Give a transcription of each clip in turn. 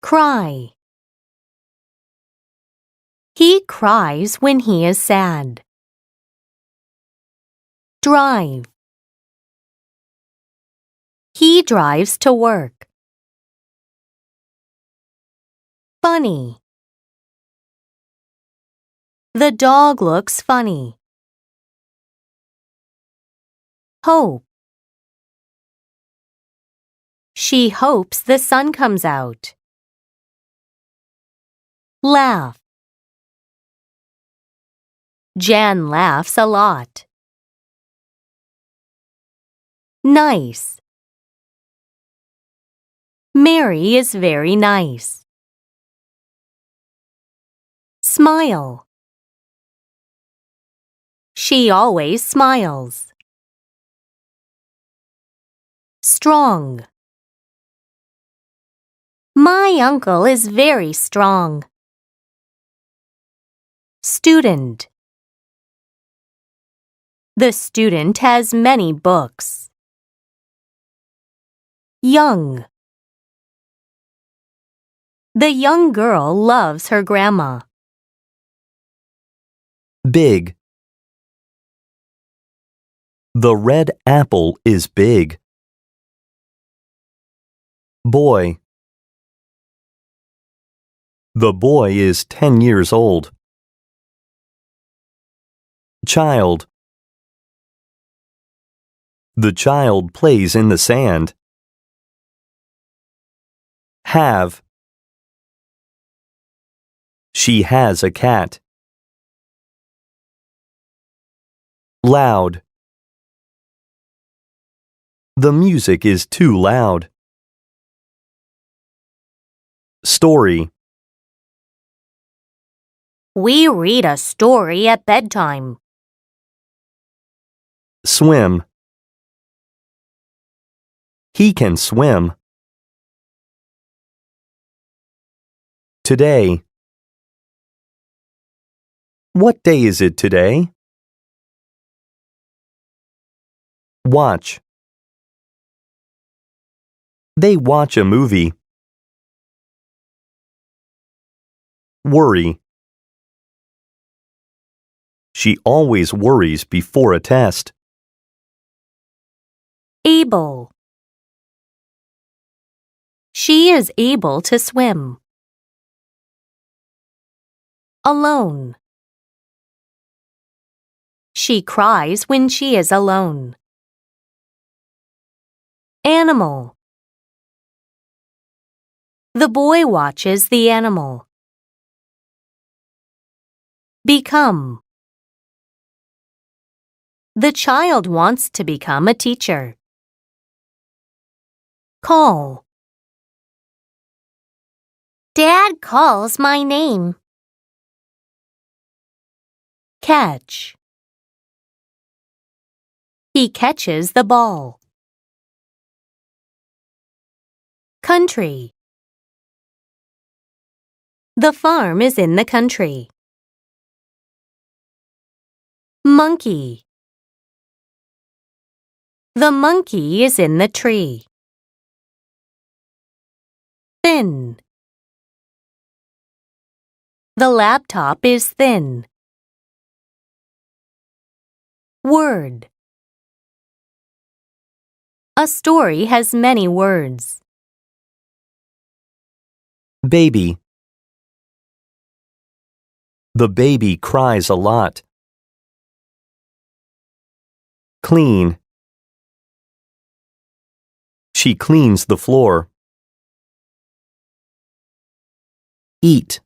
Cry. He cries when he is sad. Drive. He drives to work. Funny. The dog looks funny. Hope. She hopes the sun comes out. Laugh. Jan laughs a lot. Nice. Mary is very nice. Smile. She always smiles. Strong. My uncle is very strong. Student. The student has many books. Young. The young girl loves her grandma. Big. The red apple is big. Boy. The boy is 10 years old. Child. The child plays in the sand. Have. She has a cat. Loud. The music is too loud. Story. We read a story at bedtime. Swim. He can swim. Today. What day is it today? Watch. They watch a movie. Worry. She always worries before a test. Able. She is able to swim. Alone. She cries when she is alone. Animal. The boy watches the animal. Become. The child wants to become a teacher. Call. Dad calls my name. Catch. He catches the ball. Country. The farm is in the country. Monkey. The monkey is in the tree. Thin. The laptop is thin. Word. A story has many words. Baby. The baby cries a lot. Clean. She cleans the floor. Eat.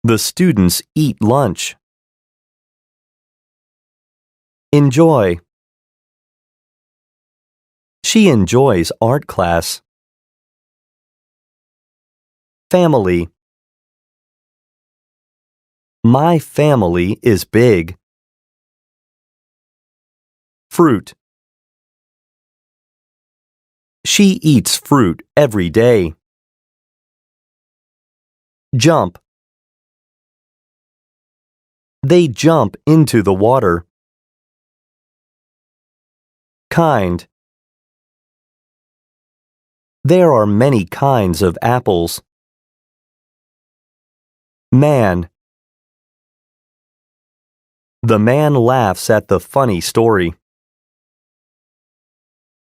The students eat lunch. Enjoy. She enjoys art class. Family. My family is big. Fruit. She eats fruit every day. Jump. They jump into the water. Kind. There are many kinds of apples. Man. The man laughs at the funny story.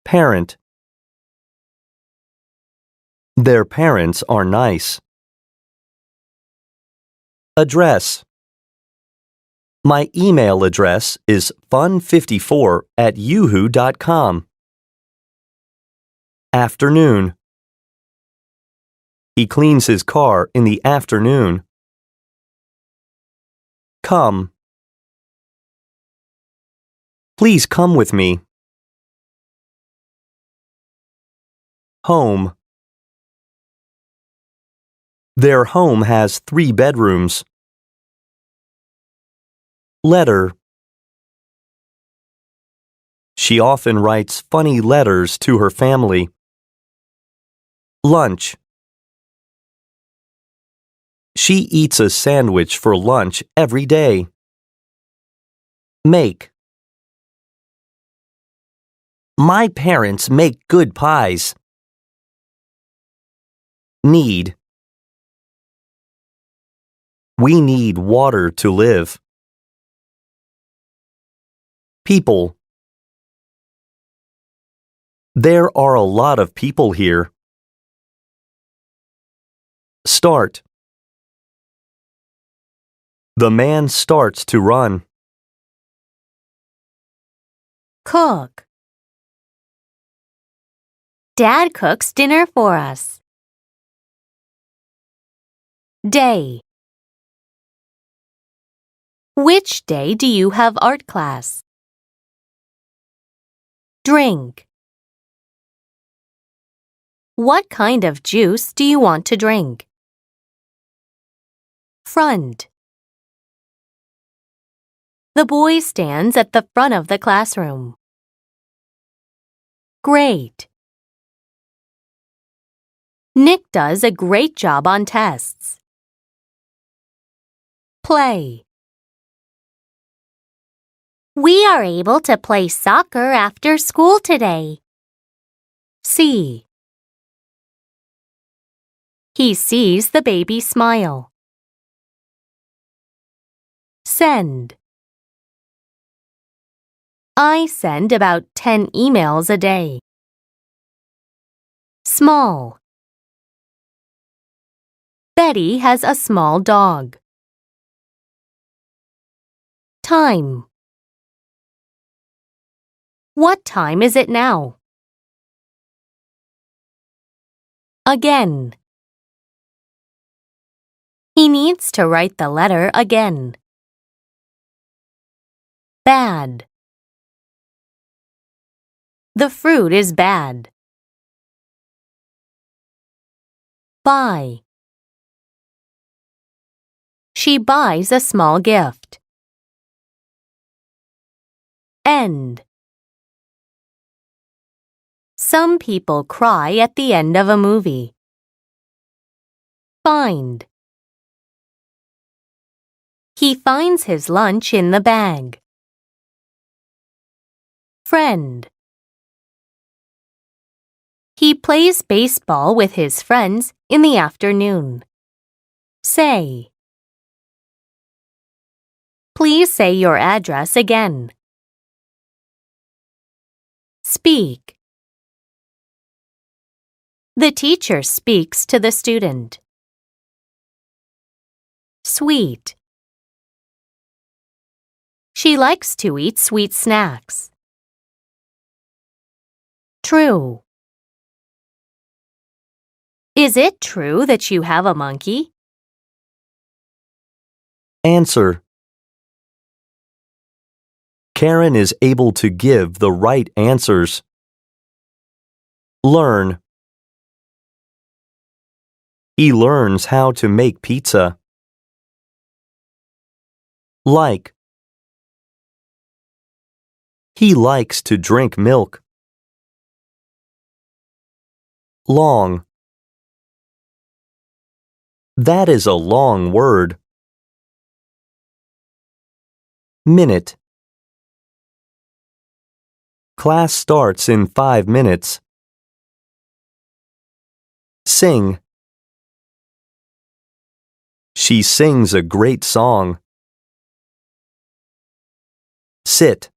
Parent. Their parents are nice. Address. My email address is fun54@yahoo.com. Afternoon. He cleans his car in the afternoon. Come. Please come with me. Home. Their home has 3 bedrooms. Letter. She often writes funny letters to her family. Lunch. She eats a sandwich for lunch every day. Make. My parents make good pies. Need. We need water to live. People. There are a lot of people here. Start. The man starts to run. Cook. Dad cooks dinner for us. Day. Which day do you have art class? Drink. What kind of juice do you want to drink? Front. The boy stands at the front of the classroom. Great. Nick does a great job on tests. Play. We are able to play soccer after school today. See. He sees the baby smile. Send. I send about 10 emails a day. Small. Betty has a small dog. Time. What time is it now? Again. He needs to write the letter again. Bad. The fruit is bad. Buy. She buys a small gift. End. Some people cry at the end of a movie. Find. He finds his lunch in the bag. Friend. He plays baseball with his friends in the afternoon. Say. Please say your address again. Speak. The teacher speaks to the student. Sweet. She likes to eat sweet snacks. True. Is it true that you have a monkey? Answer. Karen is able to give the right answers. Learn. He learns how to make pizza. Like. He likes to drink milk. Long. That is a long word. Minute. Class starts in 5 minutes. Sing. She sings a great song. Sit.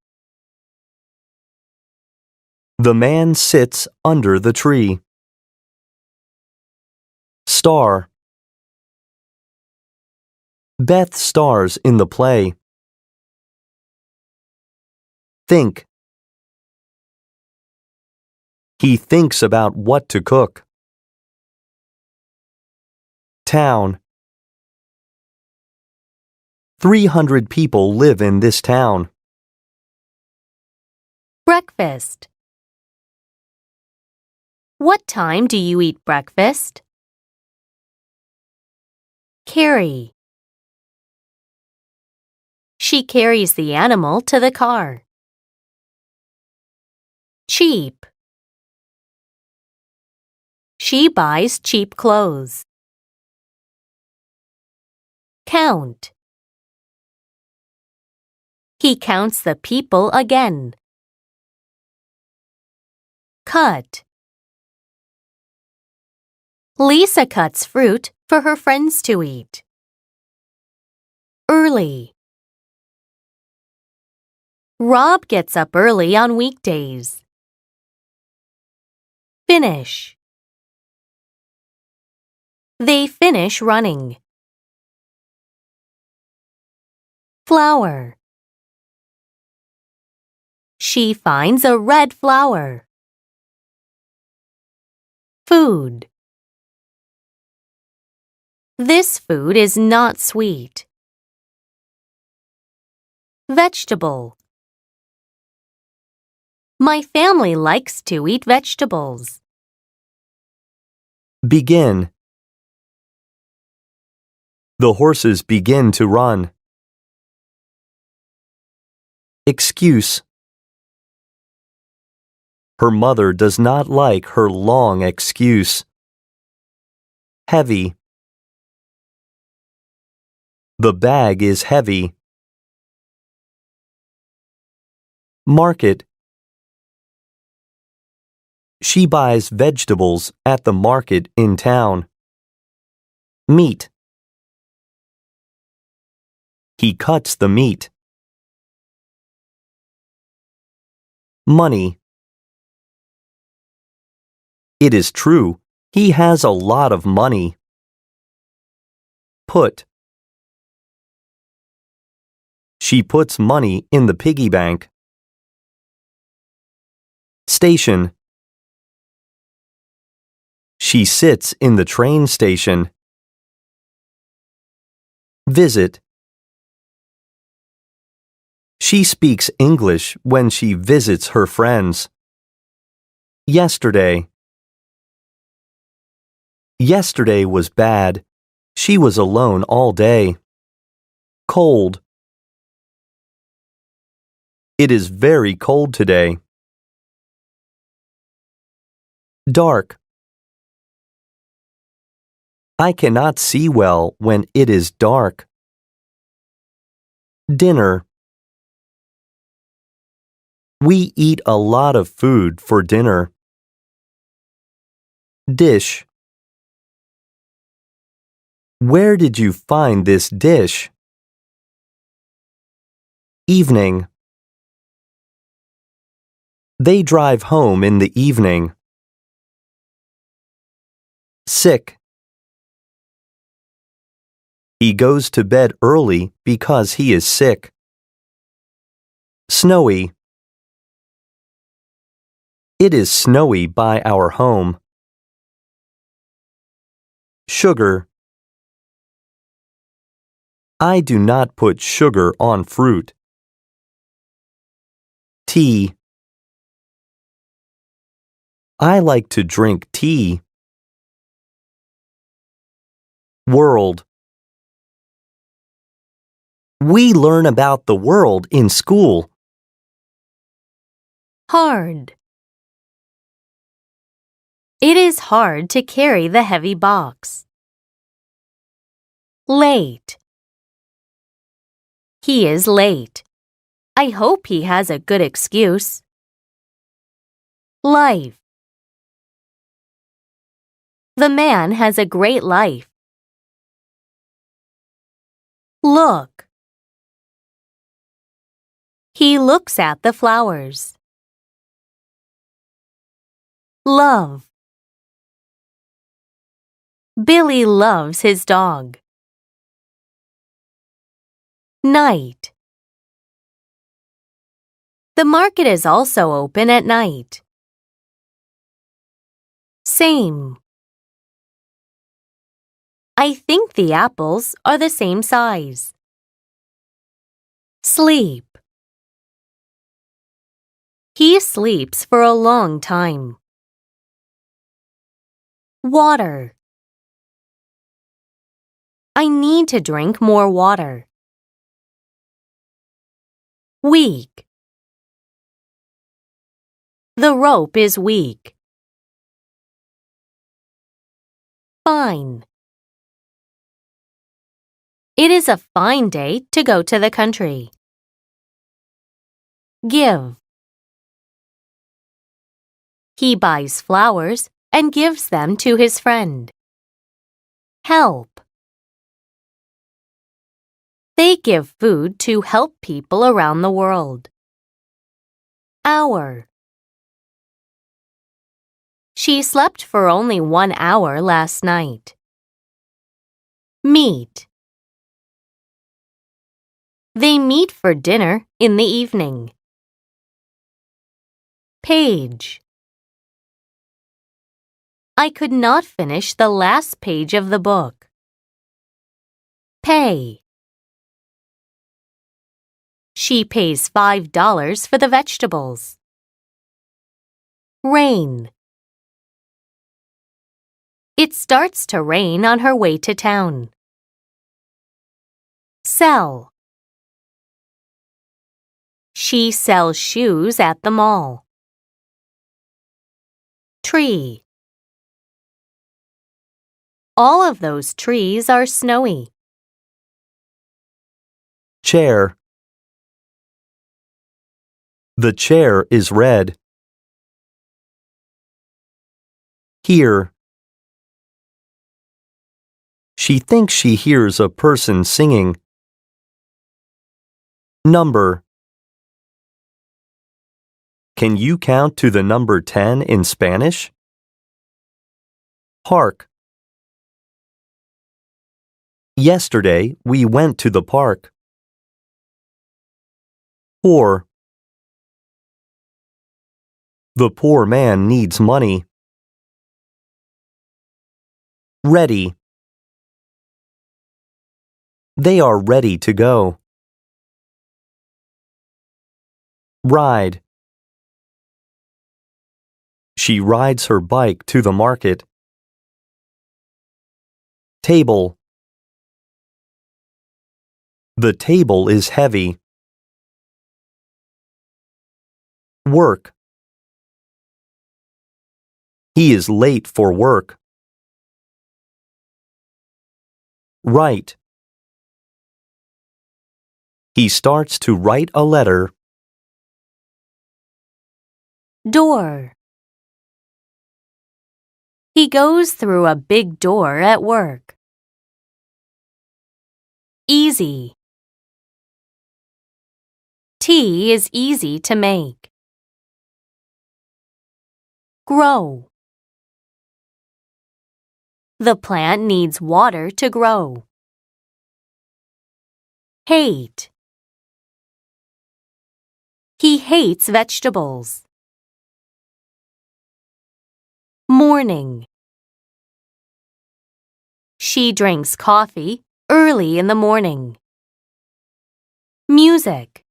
The man sits under the tree. Star. Beth stars in the play. Think. He thinks about what to cook. Town. 300 people live in this town. Breakfast. What time do you eat breakfast? Carry. She carries the animal to the car. Cheap. She buys cheap clothes. Count. He counts the people again. Cut. Lisa cuts fruit for her friends to eat. Early. Rob gets up early on weekdays. Finish. They finish running. Flower. She finds a red flower. Food. This food is not sweet. Vegetable. My family likes to eat vegetables. Begin. The horses begin to run. Excuse. Her mother does not like her long excuse. Heavy. The bag is heavy. Market. She buys vegetables at the market in town. Meat. He cuts the meat. Money. It is true, he has a lot of money. Put. She puts money in the piggy bank. Station. She sits in the train station. Visit. She speaks English when she visits her friends. Yesterday. Yesterday was bad. She was alone all day. Cold. It is very cold today. Dark. I cannot see well when it is dark. Dinner. We eat a lot of food for dinner. Dish. Where did you find this dish? Evening. They drive home in the evening. Sick. He goes to bed early because he is sick. Snowy. It is snowy by our home. Sugar. I do not put sugar on fruit. Tea. I like to drink tea. World. We learn about the world in school. Hard. It is hard to carry the heavy box. Late. He is late. I hope he has a good excuse. Life. The man has a great life. Look. He looks at the flowers. Love. Billy loves his dog. Night. The market is also open at night. Same. I think the apples are the same size. Sleep. He sleeps for a long time. Water. I need to drink more water. Weak. The rope is weak. Fine. It is a fine day to go to the country. Give. He buys flowers and gives them to his friend. Help. They give food to help people around the world. Hour. She slept for only 1 hour last night. Meet. They meet for dinner in the evening. Page. I could not finish the last page of the book. Pay. She pays $5 for the vegetables. Rain. It starts to rain on her way to town. Sell. She sells shoes at the mall. Tree. All of those trees are snowy. Chair. The chair is red. Hear. She thinks she hears a person singing. Number. Can you count to the number 10 in Spanish? Park. Yesterday, we went to the park. Poor. The poor man needs money. Ready. They are ready to go. Ride. She rides her bike to the market. Table. The table is heavy. Work. He is late for work. Write. He starts to write a letter. Door. He goes through a big door at work. Easy. Tea is easy to make. Grow. The plant needs water to grow. Hate. He hates vegetables. Morning. She drinks coffee early in the morning. Music.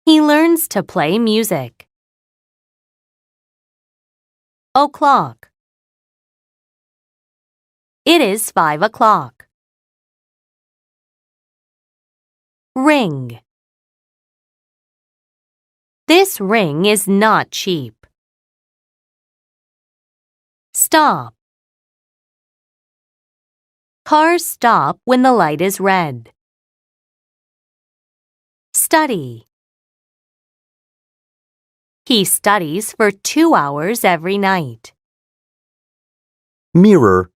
He learns to play music. O'clock. It is 5 o'clock. Ring. This ring is not cheap. Stop. Cars stop when the light is red. Study. He studies for 2 hours every night. Mirror.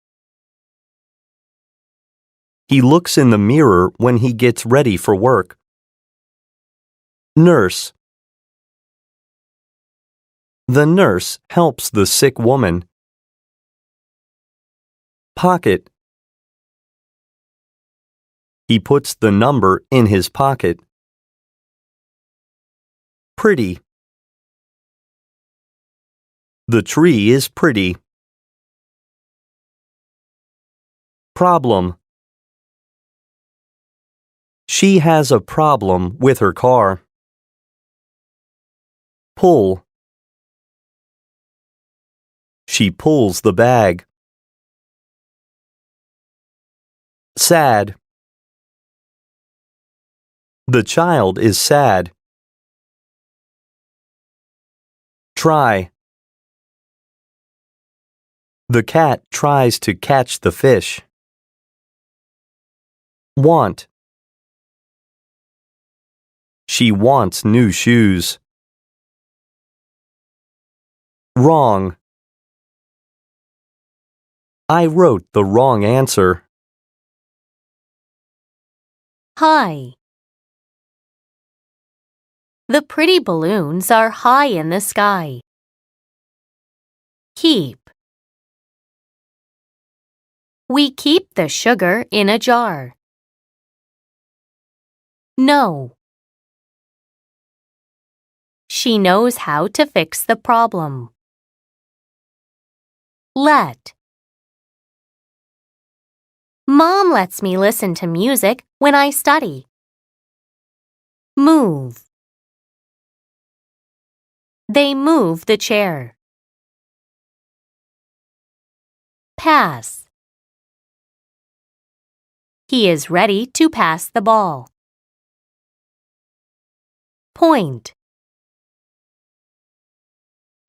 He looks in the mirror when he gets ready for work. Nurse. The nurse helps the sick woman. Pocket. He puts the number in his pocket. Pretty. The tree is pretty. Problem. She has a problem with her car. Pull. She pulls the bag. Sad. The child is sad. Try. The cat tries to catch the fish. Want. She wants new shoes. Wrong. I wrote the wrong answer. High. The pretty balloons are high in the sky. Keep. We keep the sugar in a jar. Know. She knows how to fix the problem. Let. Mom lets me listen to music when I study. Move. They move the chair. Pass. He is ready to pass the ball. Point.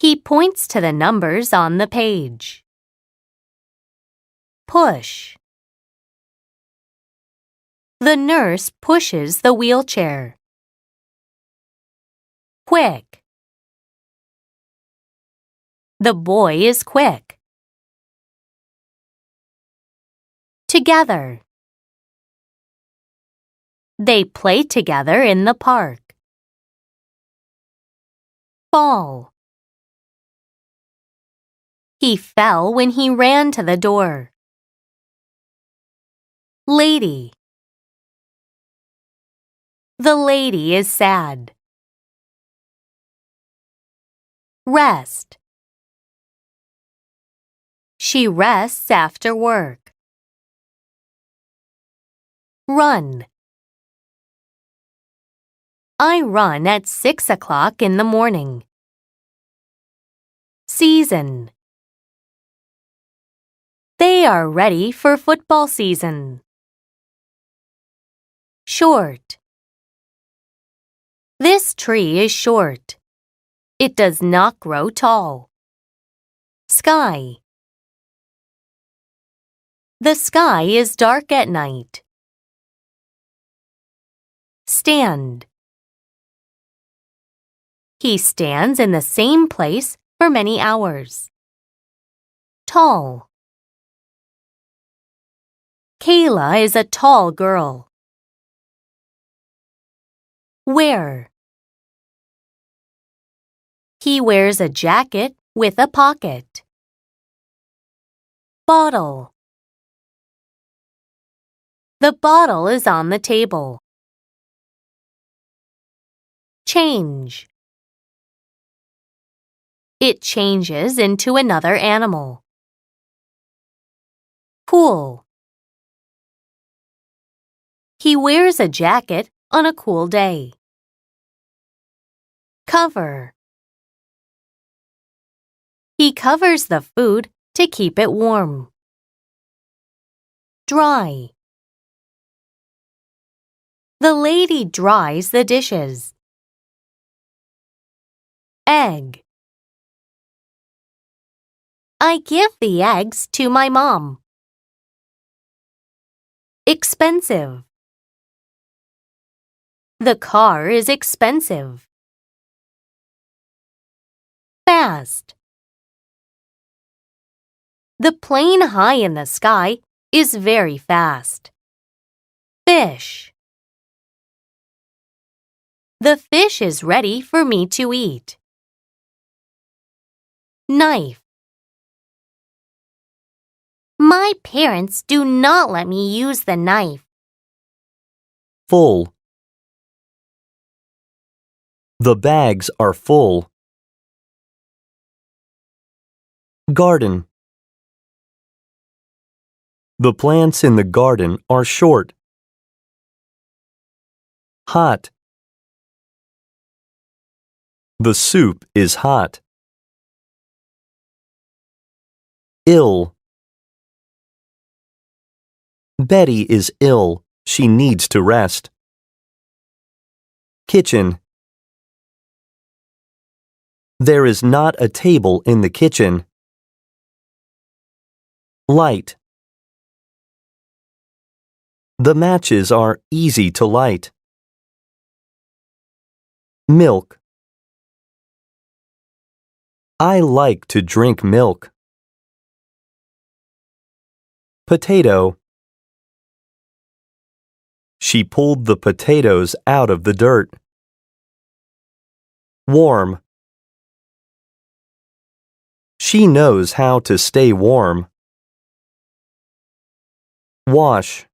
He points to the numbers on the page. Push. The nurse pushes the wheelchair. Quick. The boy is quick. Together. They play together in the park. Fall. He fell when he ran to the door. Lady. The lady is sad. Rest. She rests after work. Run. I run at 6 o'clock in the morning. Season. They are ready for football season. Short. This tree is short. It does not grow tall. Sky. The sky is dark at night. Stand. He stands in the same place for many hours. Tall. Kayla is a tall girl. Wear. He wears a jacket with a pocket. Bottle. The bottle is on the table. Change. It changes into another animal. Cool. He wears a jacket on a cool day. Cover. He covers the food to keep it warm. Dry. The lady dries the dishes. Egg. I give the eggs to my mom. Expensive. The car is expensive. Fast. The plane high in the sky is very fast. Fish. The fish is ready for me to eat. Knife. My parents do not let me use the knife. Full. The bags are full. Garden. The plants in the garden are short. Hot. The soup is hot. Ill. Betty is ill. She needs to rest. Kitchen. There is not a table in the kitchen. Light. The matches are easy to light. Milk. I like to drink milk. Potato. She pulled the potatoes out of the dirt. Warm. She knows how to stay warm. Wash.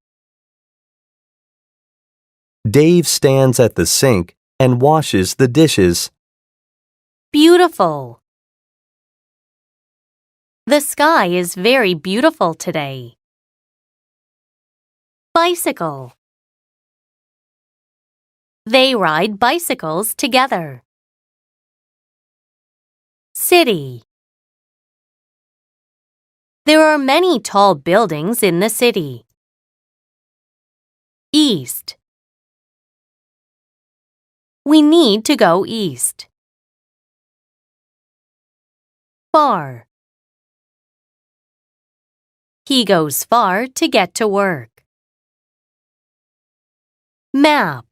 Dave stands at the sink and washes the dishes. Beautiful. The sky is very beautiful today. Bicycle. They ride bicycles together. City. There are many tall buildings in the city. East. We need to go east. Far. He goes far to get to work. Map.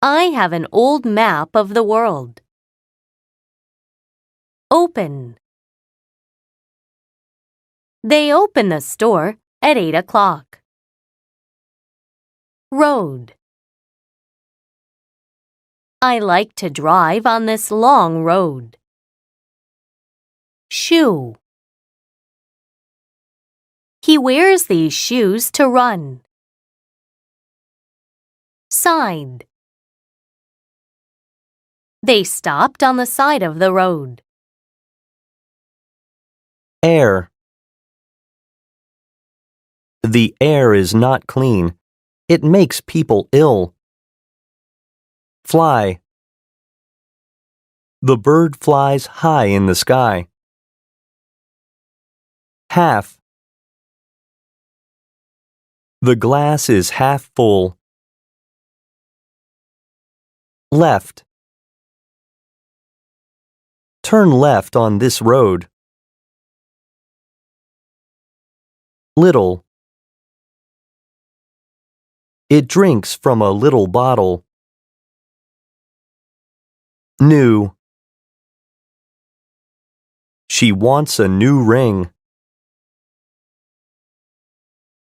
I have an old map of the world. Open. They open the store at 8 o'clock. Road. I like to drive on this long road. Shoe. He wears these shoes to run. Side. They stopped on the side of the road. Air. The air is not clean. It makes people ill. Fly. The bird flies high in the sky. Half. The glass is half full. Left. Turn left on this road. Little. It drinks from a little bottle. New. She wants a new ring.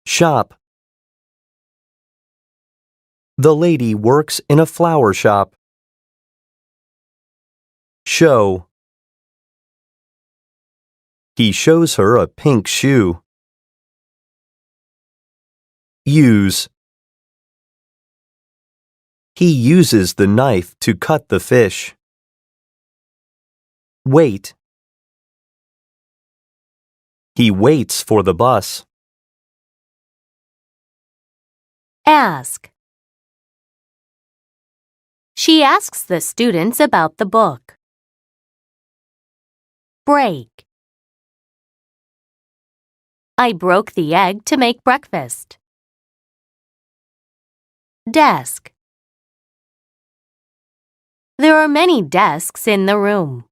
Shop. The lady works in a flower shop. Show. He shows her a pink shoe. Use. He uses the knife to cut the fish. Wait. He waits for the bus. Ask. She asks the students about the book. Break. I broke the egg to make breakfast. Desk. There are many desks in the room.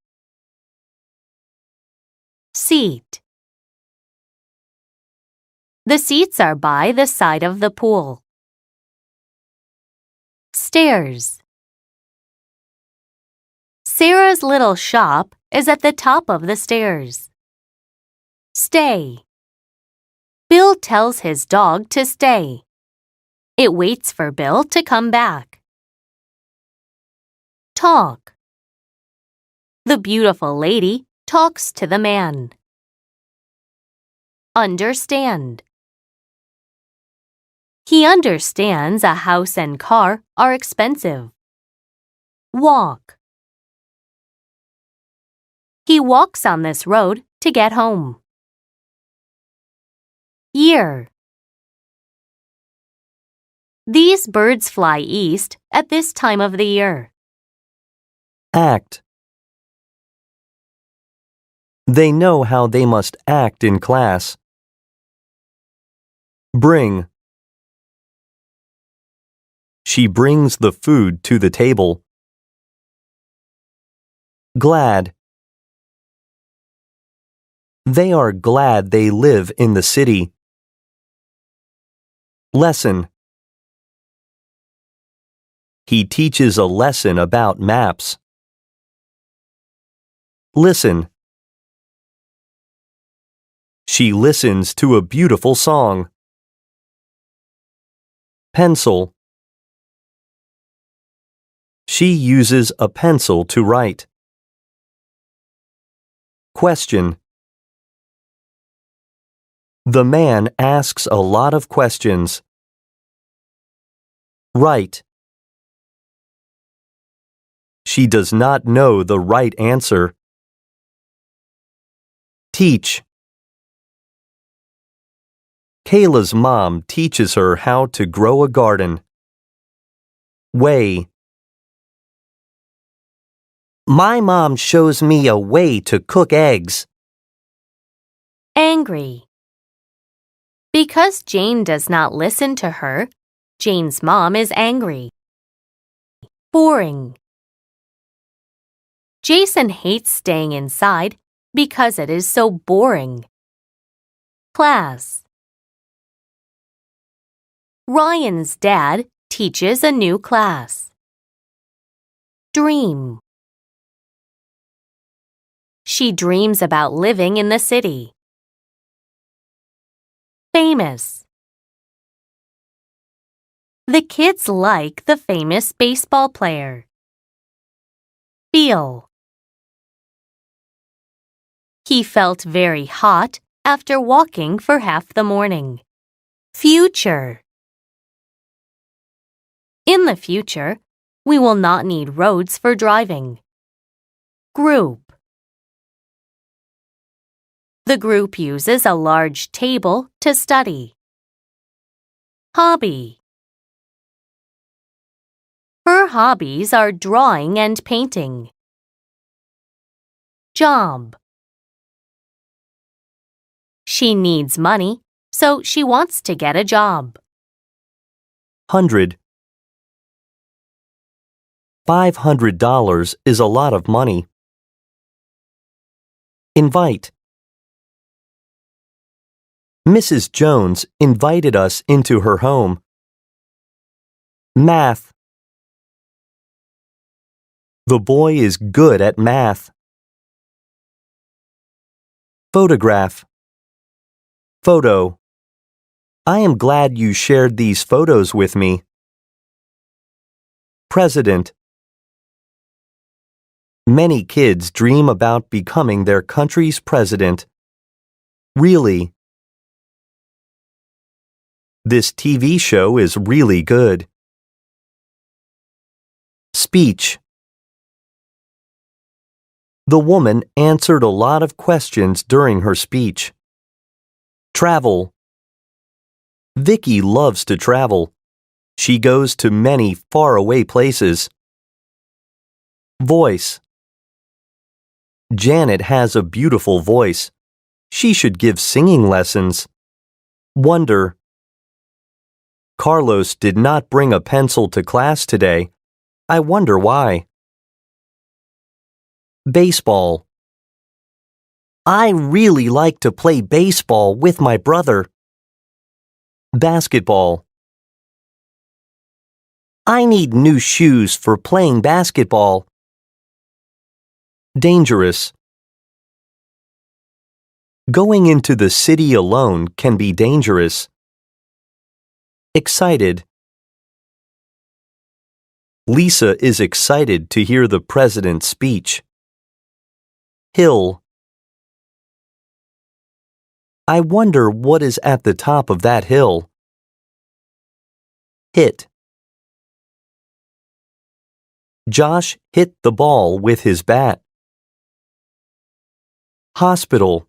Seat. The seats are by the side of the pool. Stairs. Sarah's little shop is at the top of the stairs. Stay. Bill tells his dog to stay. It waits for Bill to come back. Talk. The beautiful lady talks to the man. Understand. He understands a house and car are expensive. Walk. He walks on this road to get home. Year. These birds fly east at this time of the year. Act. They know how they must act in class. Bring. She brings the food to the table. Glad. They are glad they live in the city. Lesson. He teaches a lesson about maps. Listen. She listens to a beautiful song. Pencil. She uses a pencil to write. Question. The man asks a lot of questions. Right. She does not know the right answer. Teach. Kayla's mom teaches her how to grow a garden. Way. My mom shows me a way to cook eggs. Angry. Because Jane does not listen to her, Jane's mom is angry. Boring. Jason hates staying inside because it is so boring. Class. Ryan's dad teaches a new class. Dream. She dreams about living in the city. Famous. The kids like the famous baseball player. Feel. He felt very hot after walking for half the morning. Future. In the future, we will not need roads for driving. Group. The group uses a large table to study. Hobby. Her hobbies are drawing and painting. Job. She needs money, so she wants to get a job. 100. $500 is a lot of money. Invite. Mrs. Jones invited us into her home. Math. The boy is good at math. Photograph. Photo. I am glad you shared these photos with me. President. Many kids dream about becoming their country's president. Really. This TV show is really good. Speech. The woman answered a lot of questions during her speech. Travel. Vicky loves to travel. She goes to many faraway places. Voice. Janet has a beautiful voice. She should give singing lessons. Wonder. Carlos did not bring a pencil to class today. I wonder why. Baseball. I really like to play baseball with my brother. Basketball. I need new shoes for playing basketball. Dangerous. Going into the city alone can be dangerous. Excited. Lisa is excited to hear the president's speech. Hill. I wonder what is at the top of that hill. Hit. Josh hit the ball with his bat. Hospital.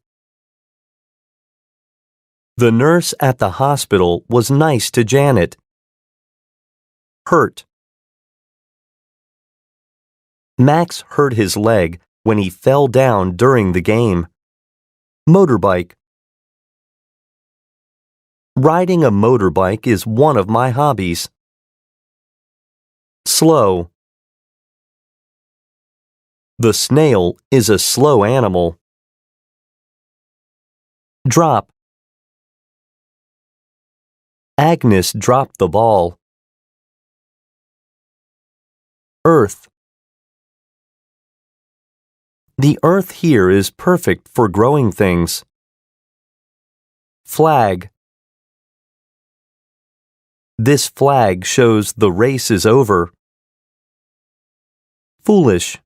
The nurse at the hospital was nice to Janet. Hurt. Max hurt his leg when he fell down during the game. Motorbike. Riding a motorbike is one of my hobbies. Slow. The snail is a slow animal. Drop. Agnes dropped the ball. Earth. The earth here is perfect for growing things. Flag. This flag shows the race is over. Foolish.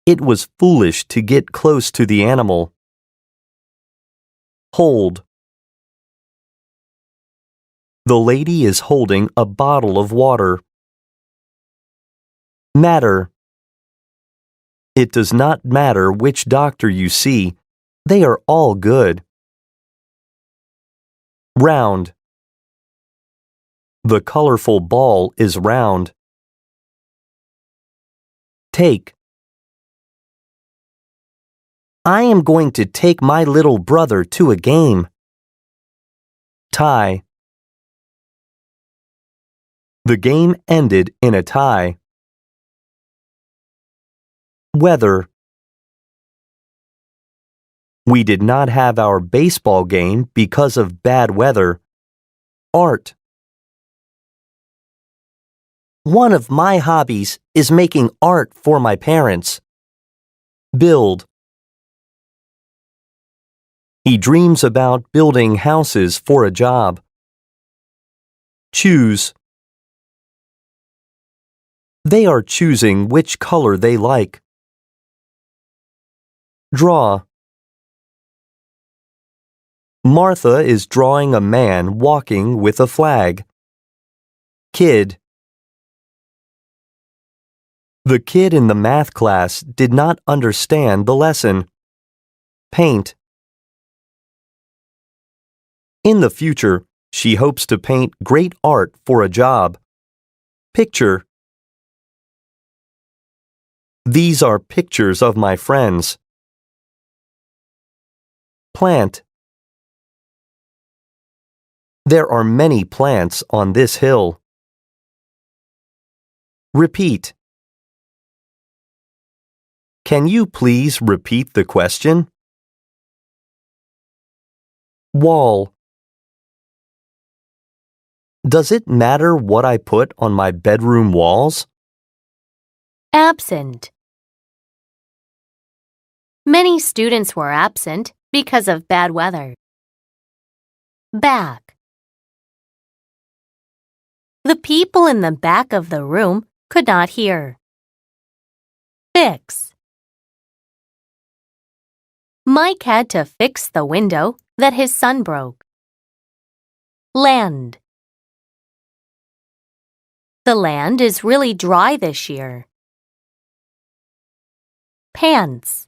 It was foolish to get close to the animal. Hold. The lady is holding a bottle of water. Matter. It does not matter which doctor you see, they are all good. Round. The colorful ball is round. Take. I am going to take my little brother to a game. Tie. The game ended in a tie. Weather. We did not have our baseball game because of bad weather. Art. One of my hobbies is making art for my parents. Build. He dreams about building houses for a job. Choose. They are choosing which color they like. Draw. Martha is drawing a man walking with a flag. Kid. The kid in the math class did not understand the lesson. Paint. In the future, she hopes to paint great art for a job. Picture. These are pictures of my friends. Plant. There are many plants on this hill. Repeat. Can you please repeat the question? Wall. Does it matter what I put on my bedroom walls? Absent. Many students were absent because of bad weather. Back. The people in the back of the room could not hear. Fix. Mike had to fix the window that his son broke. Land. The land is really dry this year. Pants.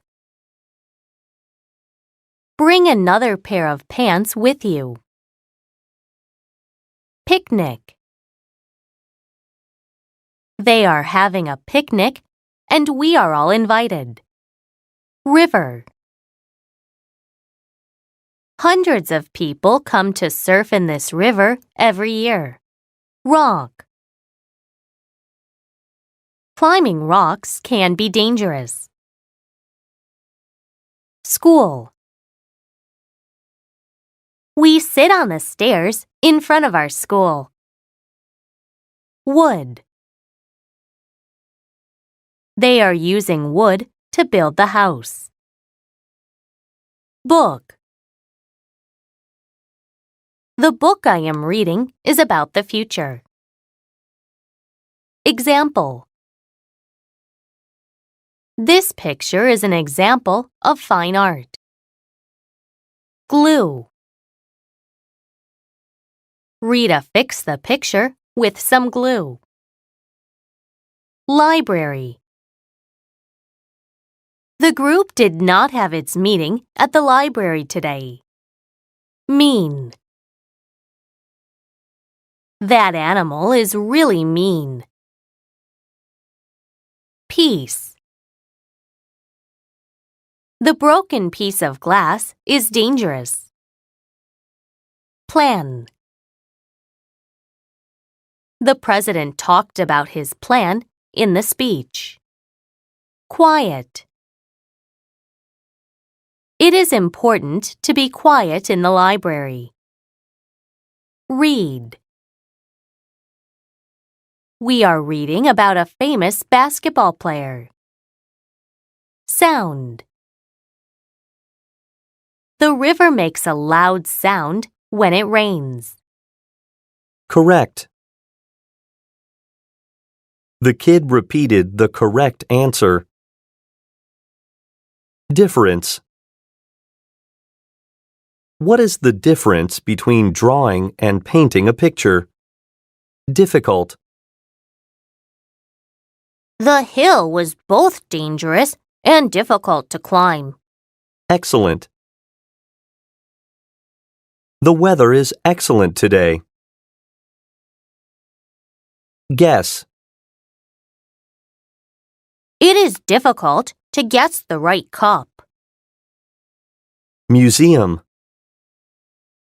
Bring another pair of pants with you. Picnic. They are having a picnic, and we are all invited. River. Hundreds of people come to surf in this river every year. Rock. Climbing rocks can be dangerous. School. We sit on the stairs in front of our school. Wood. They are using wood to build the house. Book. The book I am reading is about the future. Example. This picture is an example of fine art. Glue. Rita fixed the picture with some glue. Library. The group did not have its meeting at the library today. Mean. That animal is really mean. Piece. The broken piece of glass is dangerous. Plan. The president talked about his plan in the speech. Quiet. It is important to be quiet in the library. Read. We are reading about a famous basketball player. Sound. The river makes a loud sound when it rains. Correct. The kid repeated the correct answer. Difference. What is the difference between drawing and painting a picture? Difficult. The hill was both dangerous and difficult to climb. Excellent. The weather is excellent today. Guess. It is difficult to guess the right cup. Museum.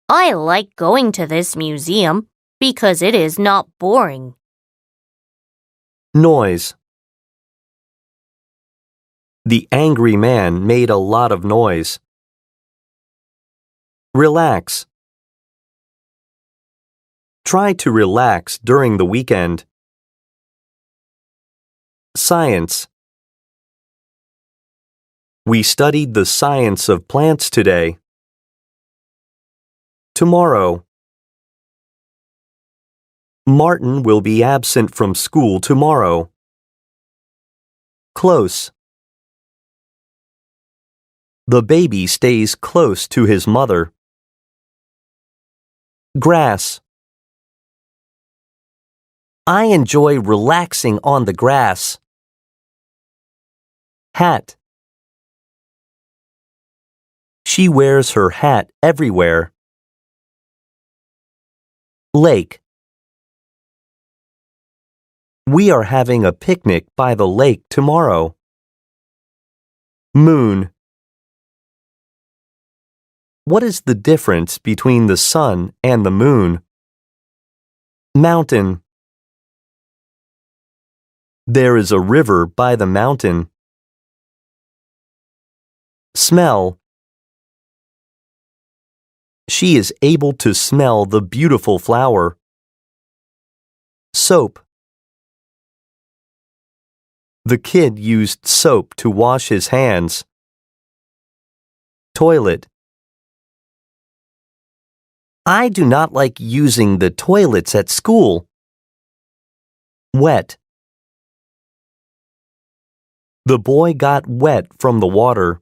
I like going to this museum because it is not boring. Noise. The angry man made a lot of noise. Relax. Try to relax during the weekend. Science. We studied the science of plants today. Tomorrow. Martin will be absent from school tomorrow. Close. The baby stays close to his mother. Grass. I enjoy relaxing on the grass. Hat. She wears her hat everywhere. Lake. We are having a picnic by the lake tomorrow. Moon. What is the difference between the sun and the moon? Mountain. There is a river by the mountain. Smell. She is able to smell the beautiful flower. Soap. The kid used soap to wash his hands. Toilet. I do not like using the toilets at school. Wet. The boy got wet from the water.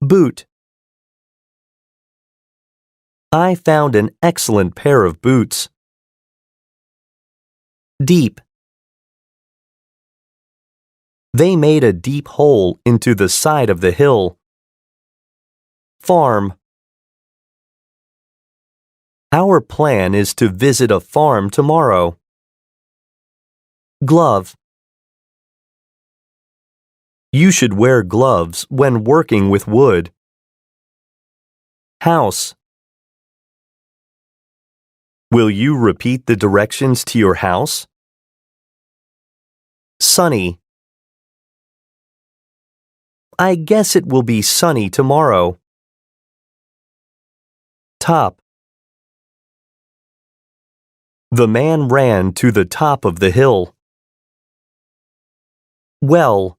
Boot. I found an excellent pair of boots. Deep. They made a deep hole into the side of the hill. Farm. Our plan is to visit a farm tomorrow. Glove. You should wear gloves when working with wood. House. Will you repeat the directions to your house? Sunny. I guess it will be sunny tomorrow. Top. The man ran to the top of the hill. Well.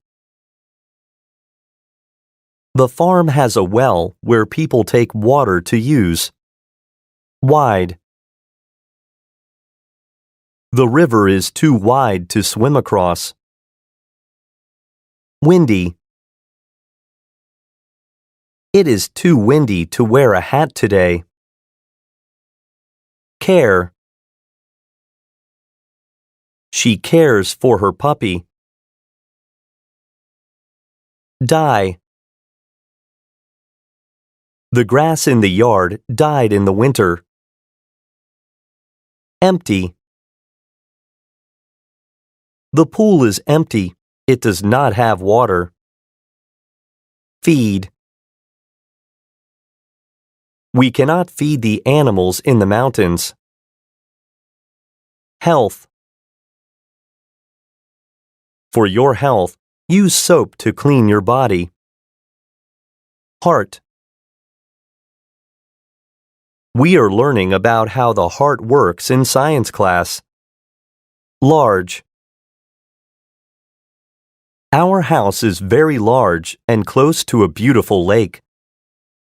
The farm has a well where people take water to use. Wide. The river is too wide to swim across. Windy. It is too windy to wear a hat today. Care. She cares for her puppy. Die. The grass in the yard died in the winter. Empty. The pool is empty. It does not have water. Feed. We cannot feed the animals in the mountains. Health. For your health, use soap to clean your body. Heart. We are learning about how the heart works in science class. Large. Our house is very large and close to a beautiful lake.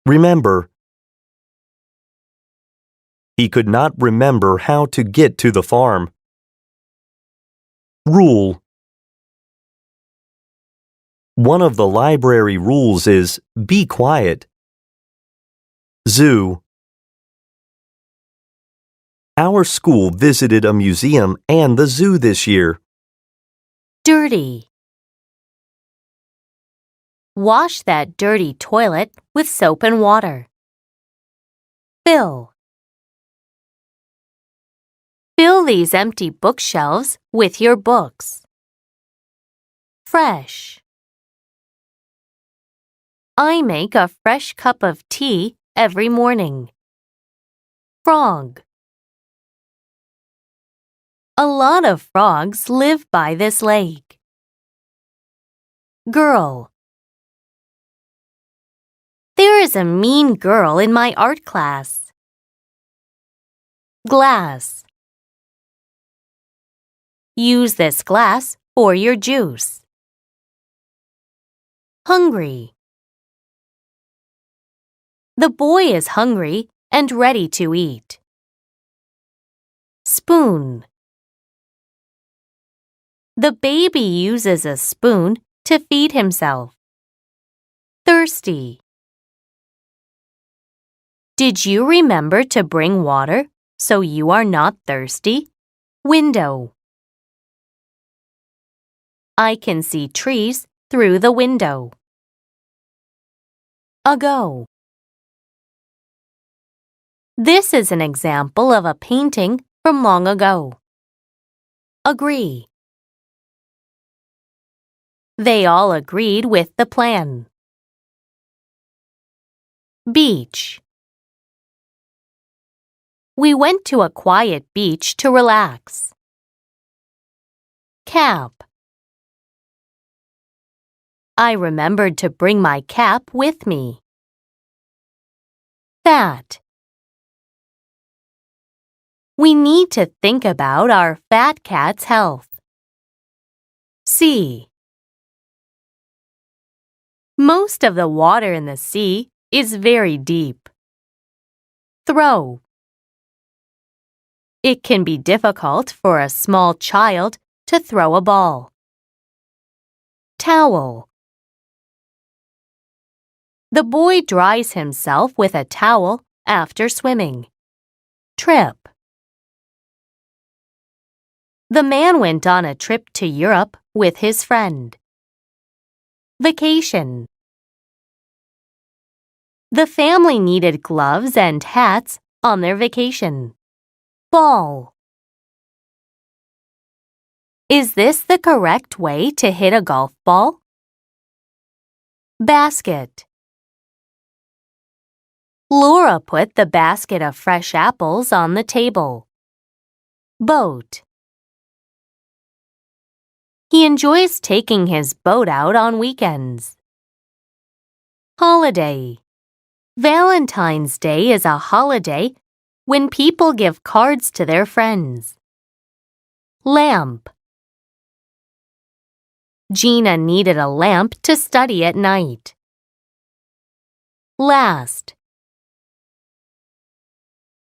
Remember. He could not remember how to get to the farm. Rule. One of the library rules is be quiet. Zoo. Our school visited a museum and the zoo this year. Dirty. Wash that dirty toilet with soap and water. Fill. Fill these empty bookshelves with your books. Fresh. I make a fresh cup of tea every morning. Frog. A lot of frogs live by this lake. Girl. There is a mean girl in my art class. Glass. Use this glass for your juice. Hungry. The boy is hungry and ready to eat. Spoon. The baby uses a spoon to feed himself. Thirsty. Did you remember to bring water so you are not thirsty? Window. I can see trees through the window. Ago. This is an example of a painting from long ago. Agree. They all agreed with the plan. Beach. We went to a quiet beach to relax. Cap. I remembered to bring my cap with me. Fat. We need to think about our fat cat's health. Sea. Most of the water in the sea is very deep. Throw. It can be difficult for a small child to throw a ball. Towel. The boy dries himself with a towel after swimming. Trip. The man went on a trip to Europe with his friend. Vacation. The family needed gloves and hats on their vacation. Ball. Is this the correct way to hit a golf ball? Basket. Laura put the basket of fresh apples on the table. Boat. He enjoys taking his boat out on weekends. Holiday. Valentine's Day is a holiday when people give cards to their friends. Lamp. Gina needed a lamp to study at night. Last.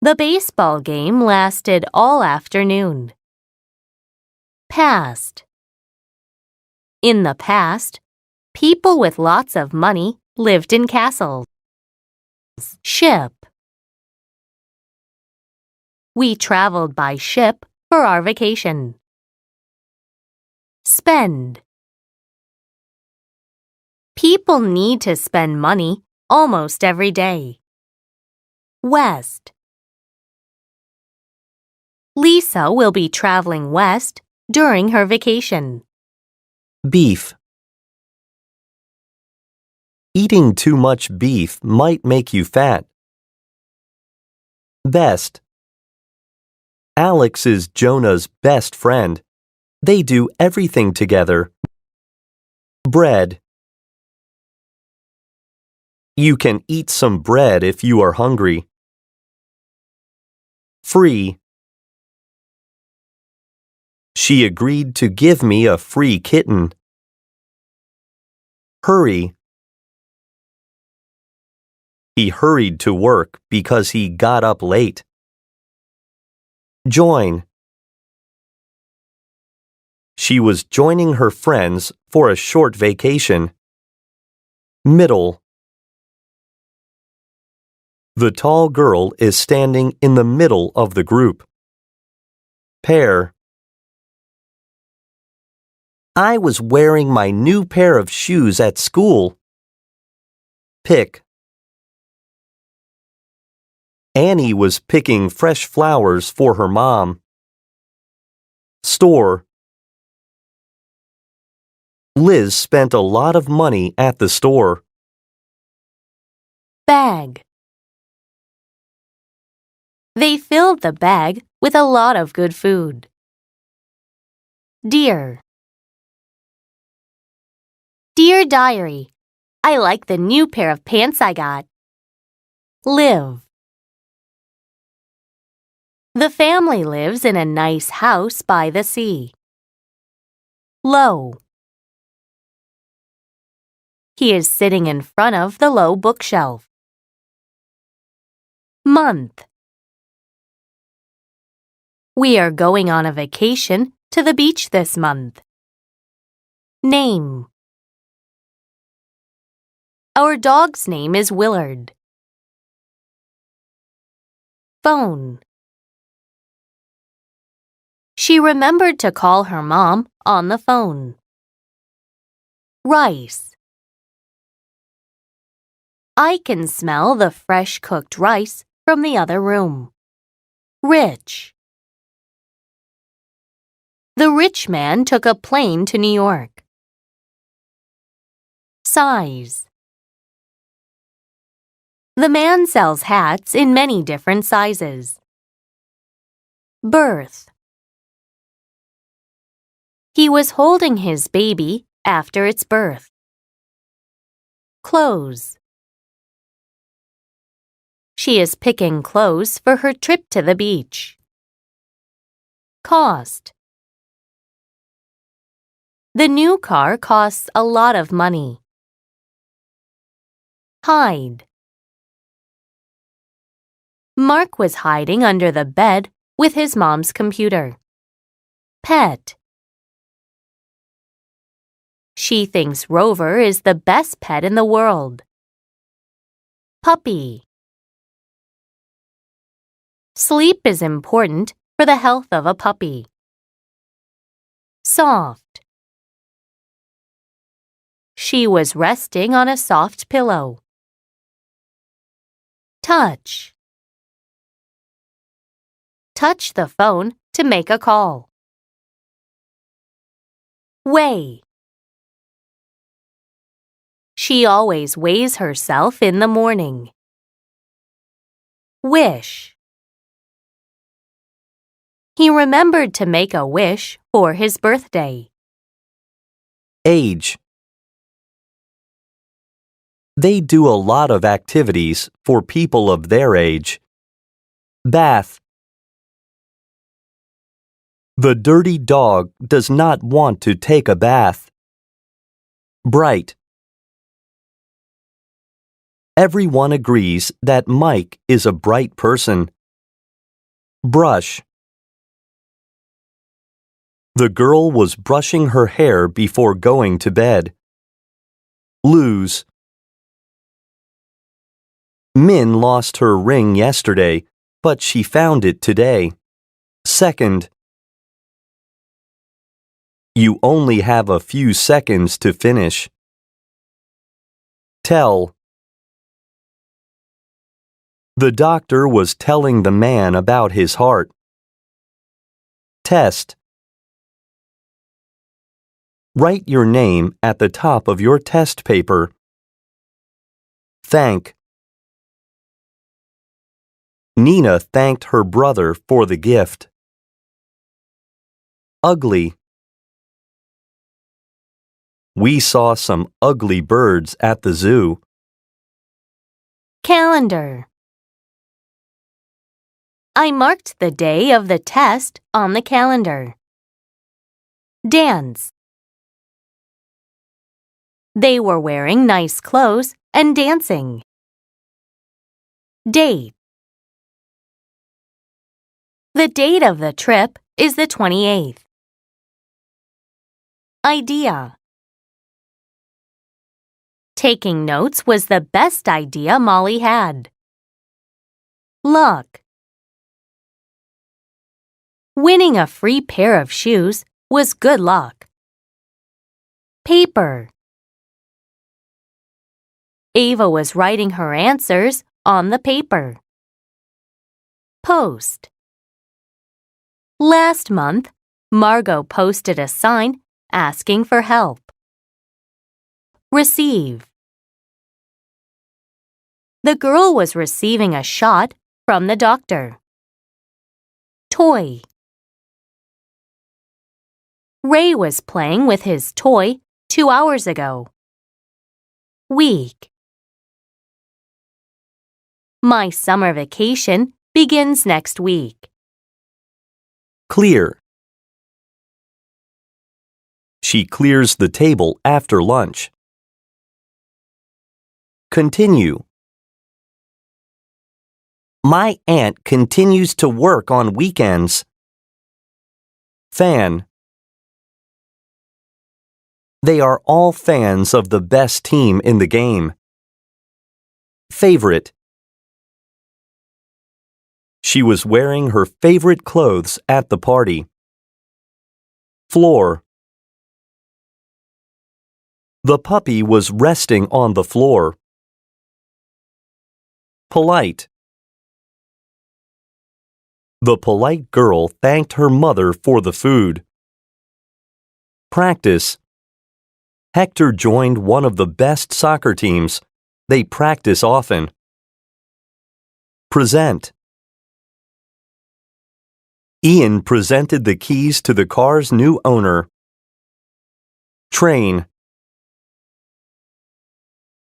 The baseball game lasted all afternoon. Past. In the past, people with lots of money lived in castles. Ship. We traveled by ship for our vacation. Spend. People need to spend money almost every day. West. Lisa will be traveling west during her vacation. Beef. Eating too much beef might make you fat. Best. Alex is Jonah's best friend. They do everything together. Bread. You can eat some bread if you are hungry. Free. She agreed to give me a free kitten. Hurry. He hurried to work because he got up late. Join. She was joining her friends for a short vacation. Middle. The tall girl is standing in the middle of the group. Pair. I was wearing my new pair of shoes at school. Pick. Annie was picking fresh flowers for her mom. Store. Liz spent a lot of money at the store. Bag. They filled the bag with a lot of good food. Dear. Dear Diary, I like the new pair of pants I got. Live. The family lives in a nice house by the sea. Low. He is sitting in front of the low bookshelf. Month. We are going on a vacation to the beach this month. Name. Our dog's name is Willard. Phone. She remembered to call her mom on the phone. Rice. I can smell the fresh cooked rice from the other room. Rich. The rich man took a plane to New York. Size. The man sells hats in many different sizes. Birth. He was holding his baby after its birth. Clothes. She is picking clothes for her trip to the beach. Cost. The new car costs a lot of money. Hide. Mark was hiding under the bed with his mom's computer. Pet. She thinks Rover is the best pet in the world. Puppy. Sleep is important for the health of a puppy. Soft. She was resting on a soft pillow. Touch. Touch the phone to make a call. Weigh. She always weighs herself in the morning. Wish. He remembered to make a wish for his birthday. Age. They do a lot of activities for people of their age. Bath. The dirty dog does not want to take a bath. Bright. Everyone agrees that Mike is a bright person. Brush. The girl was brushing her hair before going to bed. Lose. Min lost her ring yesterday, but she found it today. Second. You only have a few seconds to finish. Tell. The doctor was telling the man about his heart. Test. Write your name at the top of your test paper. Thank. Nina thanked her brother for the gift. Ugly. We saw some ugly birds at the zoo. Calendar. I marked the day of the test on the calendar. Dance. They were wearing nice clothes and dancing. Date. The date of the trip is the 28th. Idea. Taking notes was the best idea Molly had. Luck. Winning a free pair of shoes was good luck. Paper. Ava was writing her answers on the paper. Post. Last month, Margot posted a sign asking for help. Receive. The girl was receiving a shot from the doctor. Toy. Ray was playing with his toy 2 hours ago. Week. My summer vacation begins next week. Clear. She clears the table after lunch. Continue. My aunt continues to work on weekends. Fan. They are all fans of the best team in the game. Favorite. She was wearing her favorite clothes at the party. Floor. The puppy was resting on the floor. Polite. The polite girl thanked her mother for the food. Practice. Hector joined one of the best soccer teams. They practice often. Present. Ian presented the keys to the car's new owner. Train.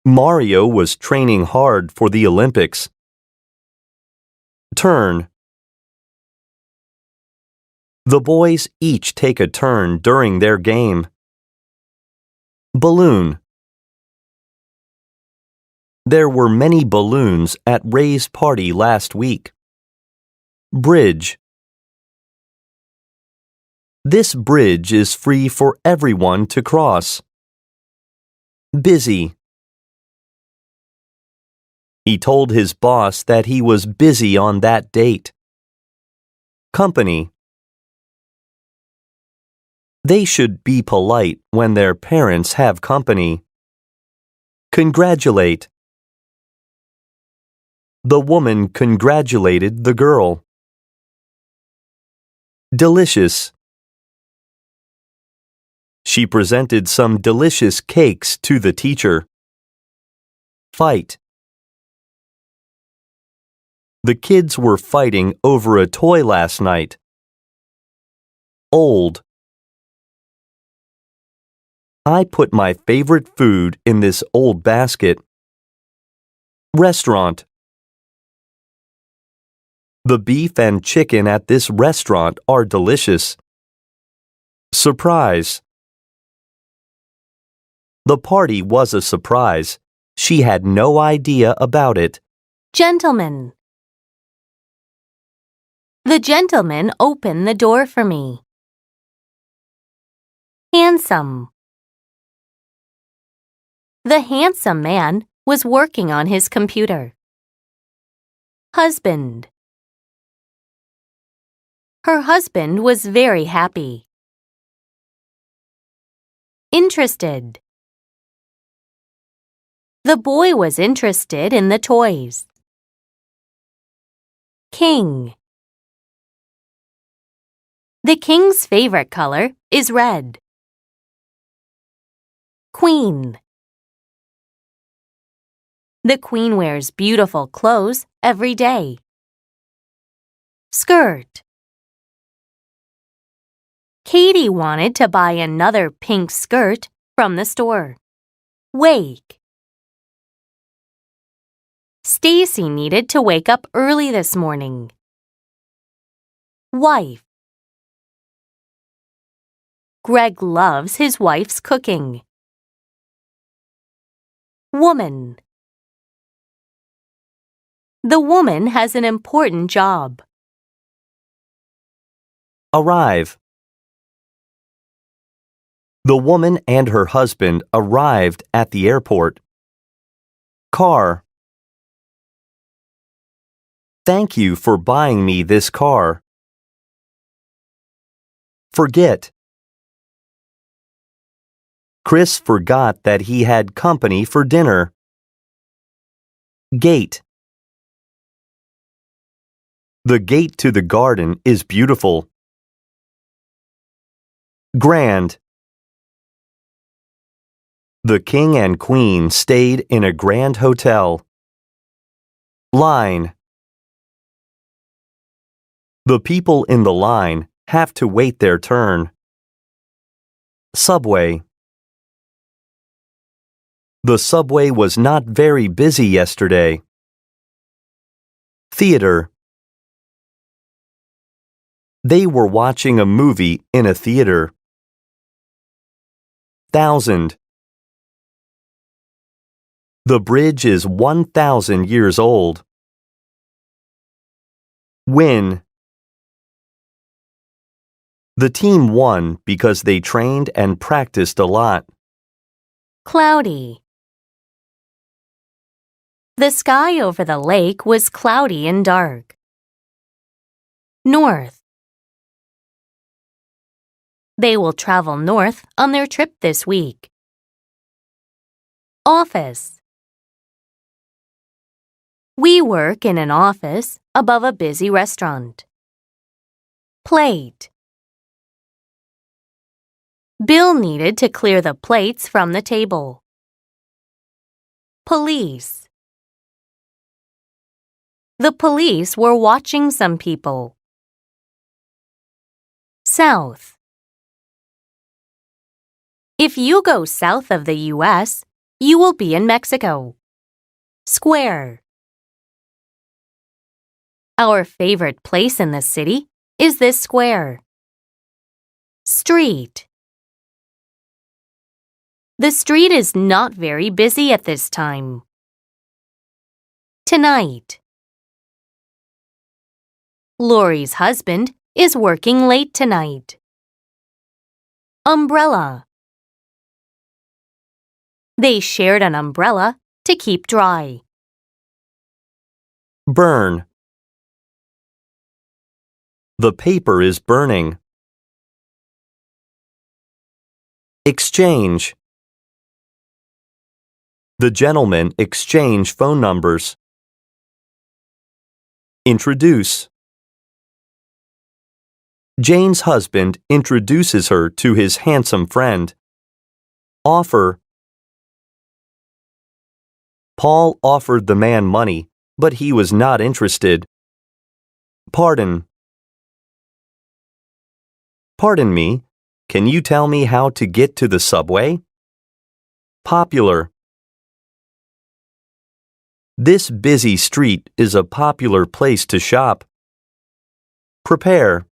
Mario was training hard for the Olympics. Turn. The boys each take a turn during their game. Balloon. There were many balloons at Ray's party last week. Bridge. This bridge is free for everyone to cross. Busy. He told his boss that he was busy on that date. Company. They should be polite when their parents have company. Congratulate. The woman congratulated the girl. Delicious. She presented some delicious cakes to the teacher. Fight. The kids were fighting over a toy last night. Old. I put my favorite food in this old basket. Restaurant. The beef and chicken at this restaurant are delicious. Surprise. The party was a surprise. She had no idea about it. Gentleman. The gentleman opened the door for me. Handsome. The handsome man was working on his computer. Husband. Her husband was very happy. Interested. The boy was interested in the toys. King. The king's favorite color is red. Queen. The queen wears beautiful clothes every day. Skirt. Katie wanted to buy another pink skirt from the store. Wake. Stacy needed to wake up early this morning. Wife. Greg loves his wife's cooking. Woman. The woman has an important job. Arrive. The woman and her husband arrived at the airport. Car. Thank you for buying me this car. Forget. Chris forgot that he had company for dinner. Gate. The gate to the garden is beautiful. Grand. The king and queen stayed in a grand hotel. Line. The people in the line have to wait their turn. Subway. The subway was not very busy yesterday. Theater. They were watching a movie in a theater. Thousand. The bridge is 1,000 years old. Win. The team won because they trained and practiced a lot. Cloudy. The sky over the lake was cloudy and dark. North. They will travel north on their trip this week. Office. We work in an office above a busy restaurant. Plate. Bill needed to clear the plates from the table. Police. The police were watching some people. South. If you go south of the U.S., you will be in Mexico. Square. Our favorite place in the city is this square. Street. The street is not very busy at this time. Tonight. Lori's husband is working late tonight. Umbrella. They shared an umbrella to keep dry. Burn. The paper is burning. Exchange. The gentlemen exchange phone numbers. Introduce. Jane's husband introduces her to his handsome friend. Offer. Paul offered the man money, but he was not interested. Pardon. Pardon me, can you tell me how to get to the subway? Popular. This busy street is a popular place to shop. Prepare.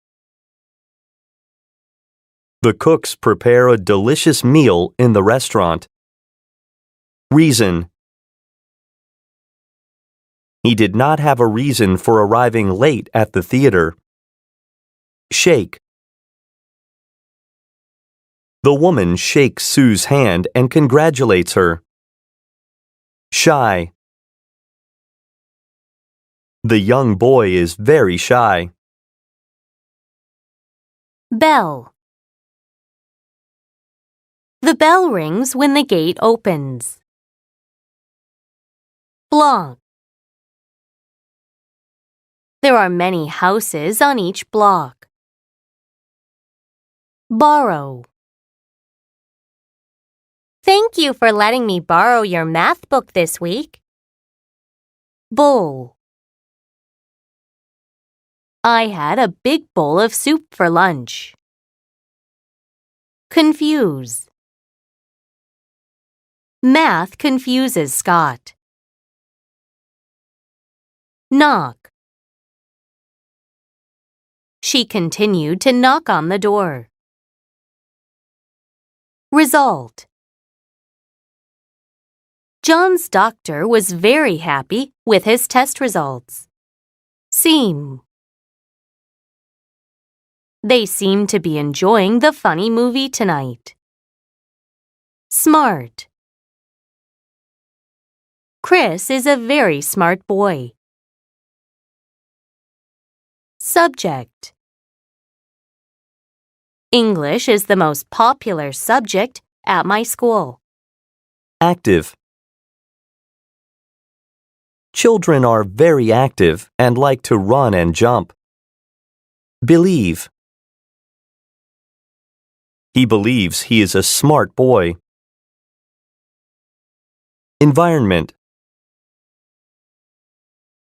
The cooks prepare a delicious meal in the restaurant. Reason. He did not have a reason for arriving late at the theater. Shake. The woman shakes Sue's hand and congratulates her. Shy. The young boy is very shy. Bell. The bell rings when the gate opens. Block. There are many houses on each block. Borrow. Thank you for letting me borrow your math book this week. Bowl. I had a big bowl of soup for lunch. Confuse. Math confuses Scott. Knock. She continued to knock on the door. Result. John's doctor was very happy with his test results. Seem. They seem to be enjoying the funny movie tonight. Smart. Chris is a very smart boy. Subject. English is the most popular subject at my school. Active. Children are very active and like to run and jump. Believe. He believes he is a smart boy. Environment.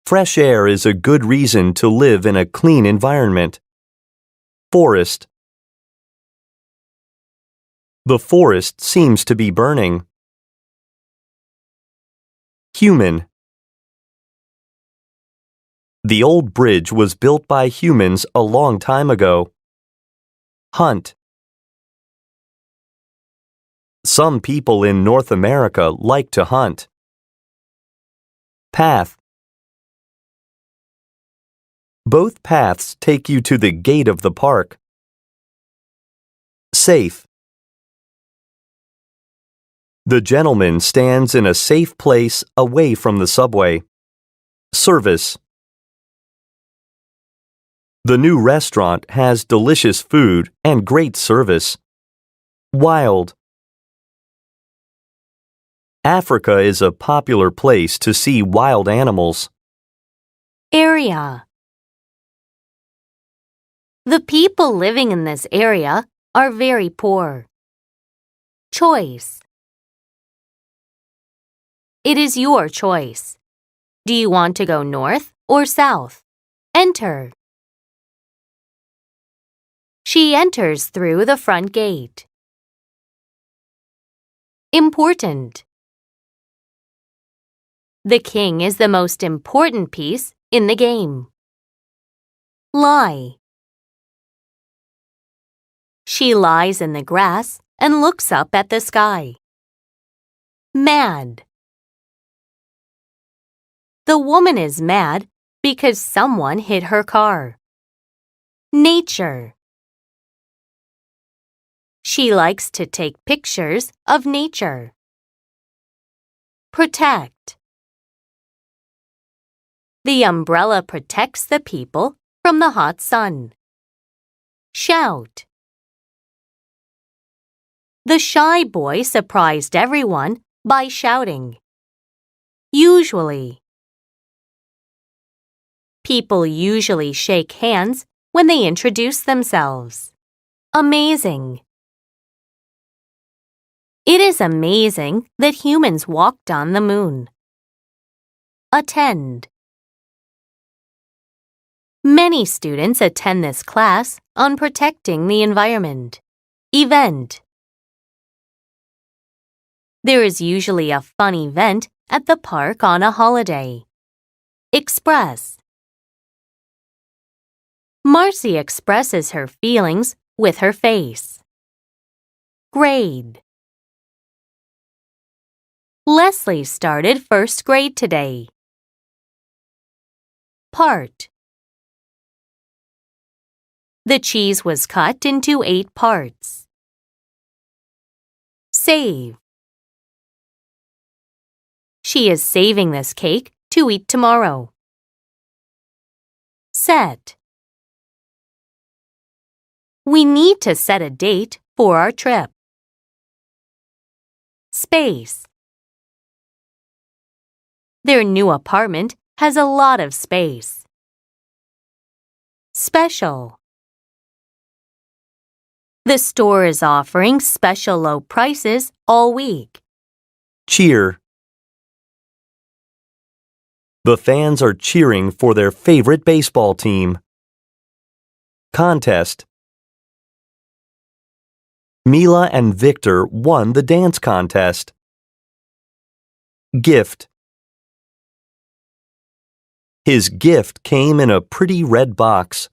Fresh air is a good reason to live in a clean environment. Forest. The forest seems to be burning. Human. The old bridge was built by humans a long time ago. Hunt. Some people in North America like to hunt. Path. Both paths take you to the gate of the park. Safe. The gentleman stands in a safe place away from the subway. Service. The new restaurant has delicious food and great service. Wild. Africa is a popular place to see wild animals. Area. The people living in this area are very poor. Choice. It is your choice. Do you want to go north or south? Enter. She enters through the front gate. Important. The king is the most important piece in the game. Lie. She lies in the grass and looks up at the sky. Mad. The woman is mad because someone hit her car. Nature. She likes to take pictures of nature. Protect. The umbrella protects the people from the hot sun. Shout. The shy boy surprised everyone by shouting. Usually. People usually shake hands when they introduce themselves. Amazing. It is amazing that humans walked on the moon. Attend. Many students attend this class on protecting the environment. Event. There is usually a fun event at the park on a holiday. Express. Marcy expresses her feelings with her face. Grade. Leslie started first grade today. Part. The cheese was cut into 8 parts. Save. She is saving this cake to eat tomorrow. Set. We need to set a date for our trip. Space. Their new apartment has a lot of space. Special. The store is offering special low prices all week. Cheer. The fans are cheering for their favorite baseball team. Contest. Mila and Victor won the dance contest. Gift. His gift came in a pretty red box.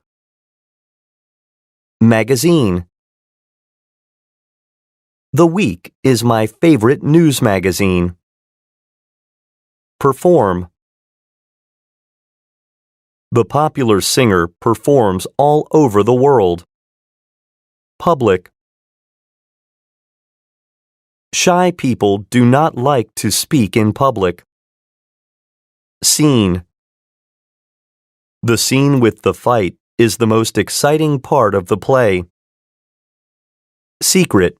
Magazine. The Week is my favorite news magazine. Perform. The popular singer performs all over the world. Public. Shy people do not like to speak in public. Scene. The scene with the fight is the most exciting part of the play. Secret.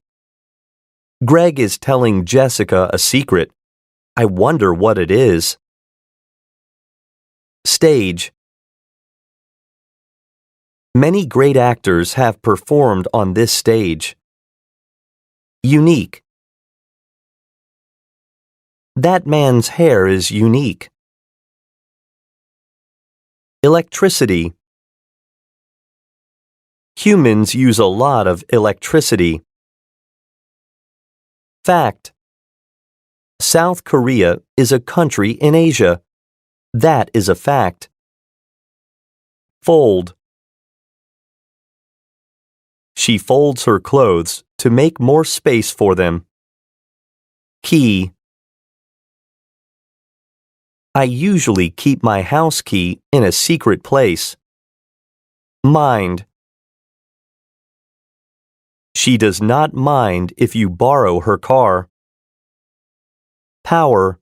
Greg is telling Jessica a secret. I wonder what it is. Stage. Many great actors have performed on this stage. Unique. That man's hair is unique. Electricity. Humans use a lot of electricity. Fact. South Korea is a country in Asia. That is a fact. Fold. She folds her clothes to make more space for them. Key. I usually keep my house key in a secret place. Mind. She does not mind if you borrow her car. Power.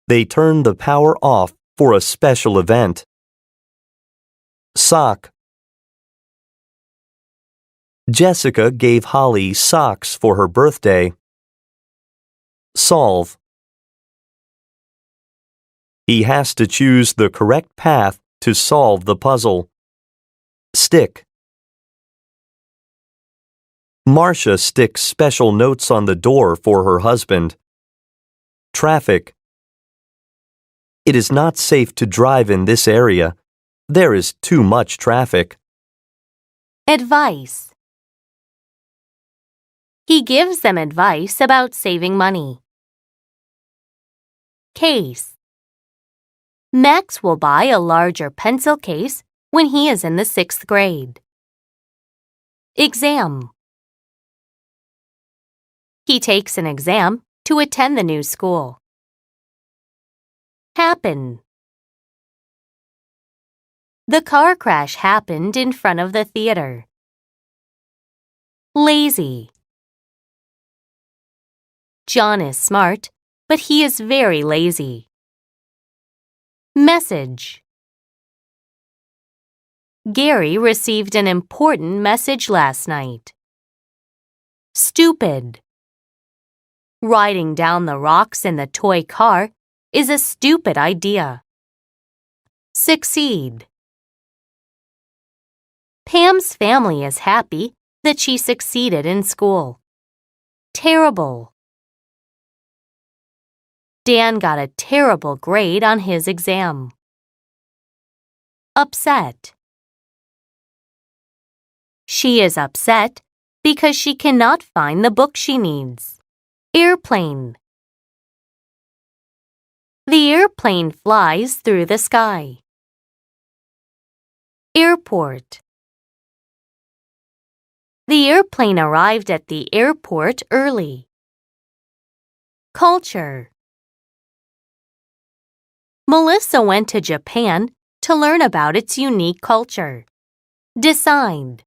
They turn the power off for a special event. Sock. Jessica gave Holly socks for her birthday. Solve. He has to choose the correct path to solve the puzzle. Stick. Marcia sticks special notes on the door for her husband. Traffic. It is not safe to drive in this area. There is too much traffic. Advice. He gives them advice about saving money. Case. Max will buy a larger pencil case when he is in the 6th grade. Exam. He takes an exam to attend the new school. Happen. The car crash happened in front of the theater. Lazy. John is smart, but he is very lazy. Message. Gary received an important message last night. Stupid. Riding down the rocks in the toy car is a stupid idea. Succeed. Pam's family is happy that she succeeded in school. Terrible. Dan got a terrible grade on his exam. Upset. She is upset because she cannot find the book she needs. Airplane. The airplane flies through the sky. Airport. The airplane arrived at the airport early. Culture. Melissa went to Japan to learn about its unique culture. Decide.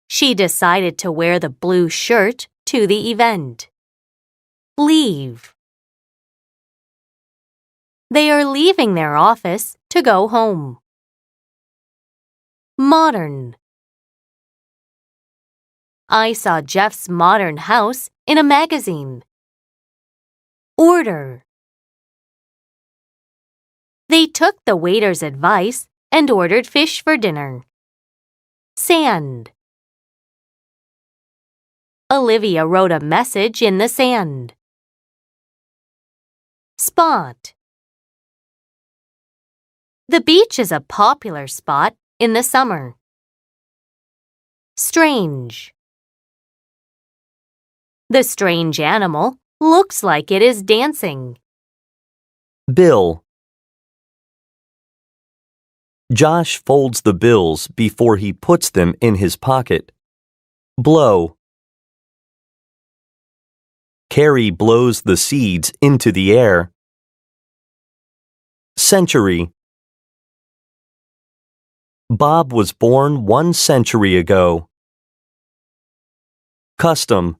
She decided to wear the blue shirt to the event. Leave. They are leaving their office to go home. Modern. I saw Jeff's modern house in a magazine. Order. They took the waiter's advice and ordered fish for dinner. Sand. Olivia wrote a message in the sand. Spot. The beach is a popular spot in the summer. Strange. The strange animal looks like it is dancing. Bill. Josh folds the bills before he puts them in his pocket. Blow. Carrie blows the seeds into the air. Century. Bob was born 1 century ago. Custom.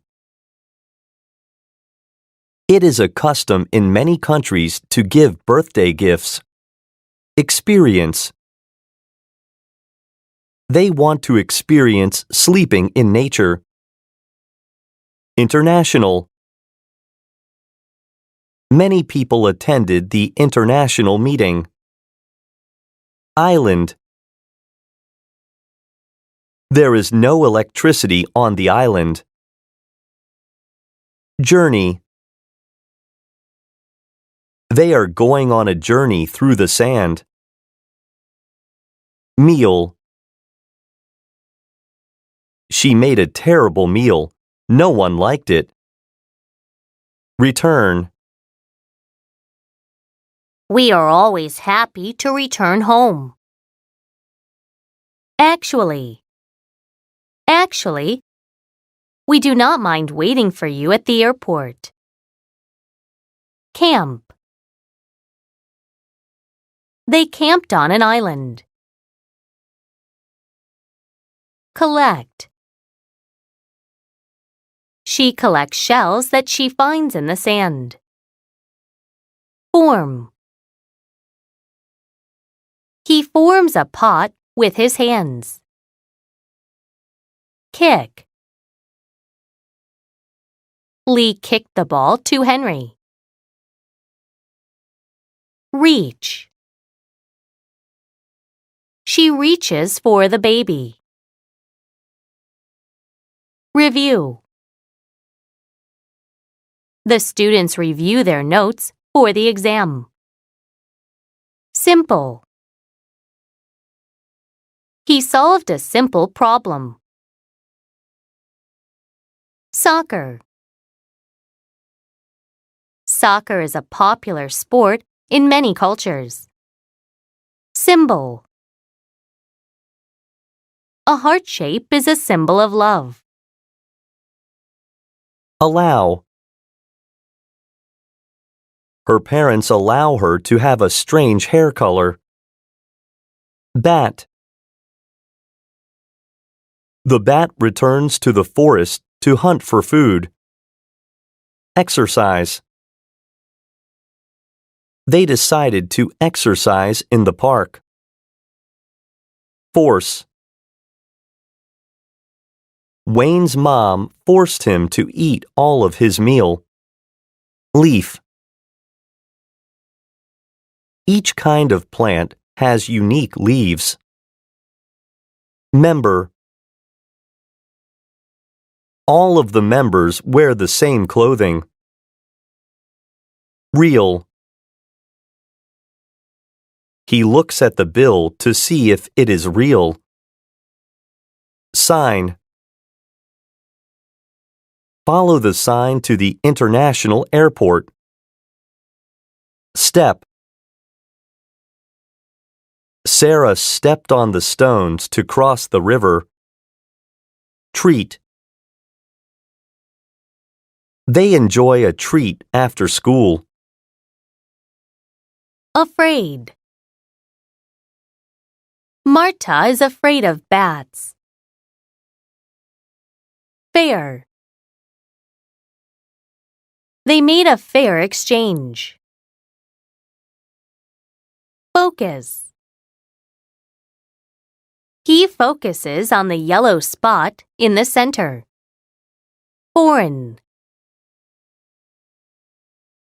It is a custom in many countries to give birthday gifts. Experience. They want to experience sleeping in nature. International. Many people attended the international meeting. Island. There is no electricity on the island. Journey. They are going on a journey through the sand. Meal. She made a terrible meal. No one liked it. Return. We are always happy to return home. Actually. Actually, we do not mind waiting for you at the airport. Camp. They camped on an island. Collect. She collects shells that she finds in the sand. Form. He forms a pot with his hands. Kick. Lee kicked the ball to Henry. Reach. She reaches for the baby. Review. The students review their notes for the exam. Simple. He solved a simple problem. Soccer. Soccer is a popular sport in many cultures. Symbol. A heart shape is a symbol of love. Allow. Her parents allow her to have a strange hair color. Bat. The bat returns to the forest to hunt for food. Exercise. They decided to exercise in the park. Force. Wayne's mom forced him to eat all of his meal. Leaf. Each kind of plant has unique leaves. Member. All of the members wear the same clothing. Real. He looks at the bill to see if it is real. Sign. Follow the sign to the international airport. Step. Sarah stepped on the stones to cross the river. Treat. They enjoy a treat after school. Afraid. Marta is afraid of bats. Fair. They made a fair exchange. Focus. He focuses on the yellow spot in the center. Foreign.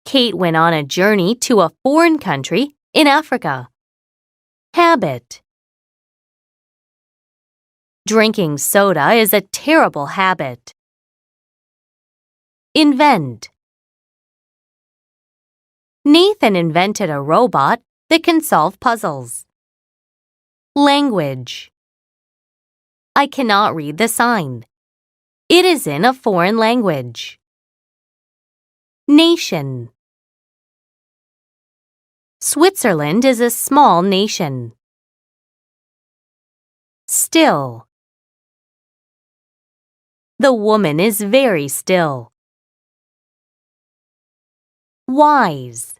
Kate went on a journey to a foreign country in Africa. Habit. Drinking soda is a terrible habit. Invent. Nathan invented a robot that can solve puzzles. Language. I cannot read the sign. It is in a foreign language. Nation. Switzerland is a small nation. Still. The woman is very still. Wise.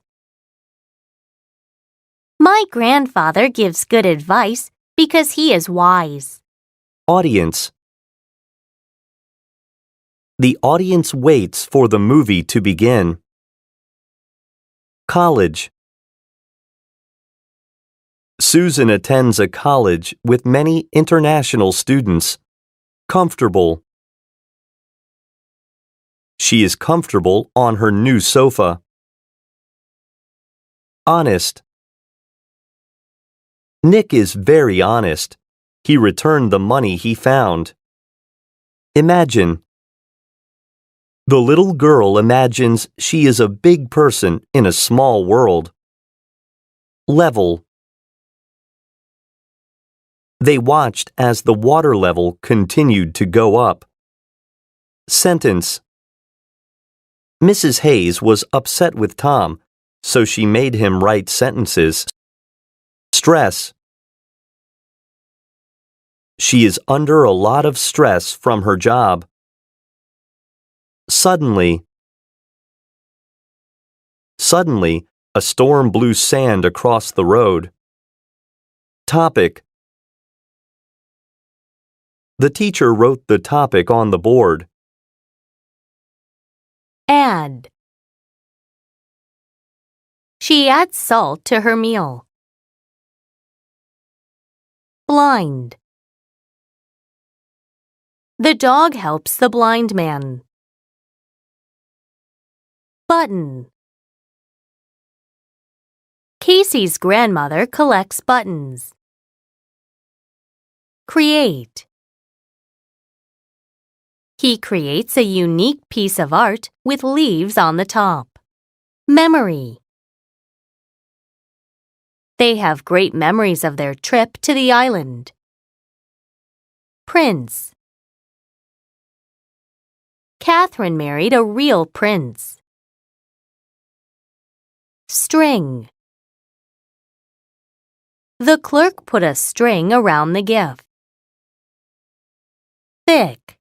My grandfather gives good advice because he is wise. Audience. The audience waits for the movie to begin. College. Susan attends a college with many international students. Comfortable. She is comfortable on her new sofa. Honest. Nick is very honest. He returned the money he found. Imagine. The little girl imagines she is a big person in a small world. Level. They watched as the water level continued to go up. Sentence. Mrs. Hayes was upset with Tom, so she made him write sentences. Stress. She is under a lot of stress from her job. Suddenly. Suddenly, a storm blew sand across the road. Topic. The teacher wrote the topic on the board. Add. She adds salt to her meal. Blind. The dog helps the blind man. Button. Casey's grandmother collects buttons. Create. He creates a unique piece of art with leaves on the top. Memory. They have great memories of their trip to the island. Prince. Catherine married a real prince. String. The clerk put a string around the gift. Thick.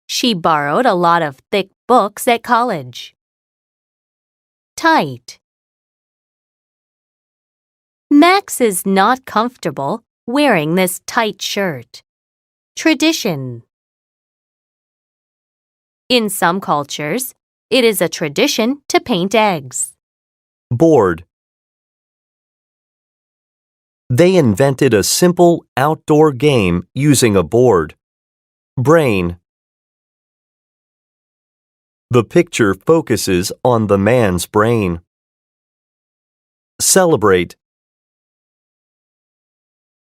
She borrowed a lot of thick books at college. Tight. Max is not comfortable wearing this tight shirt. Tradition. In some cultures, it is a tradition to paint eggs. Board. They invented a simple outdoor game using a board. Brain. The picture focuses on the man's brain. Celebrate.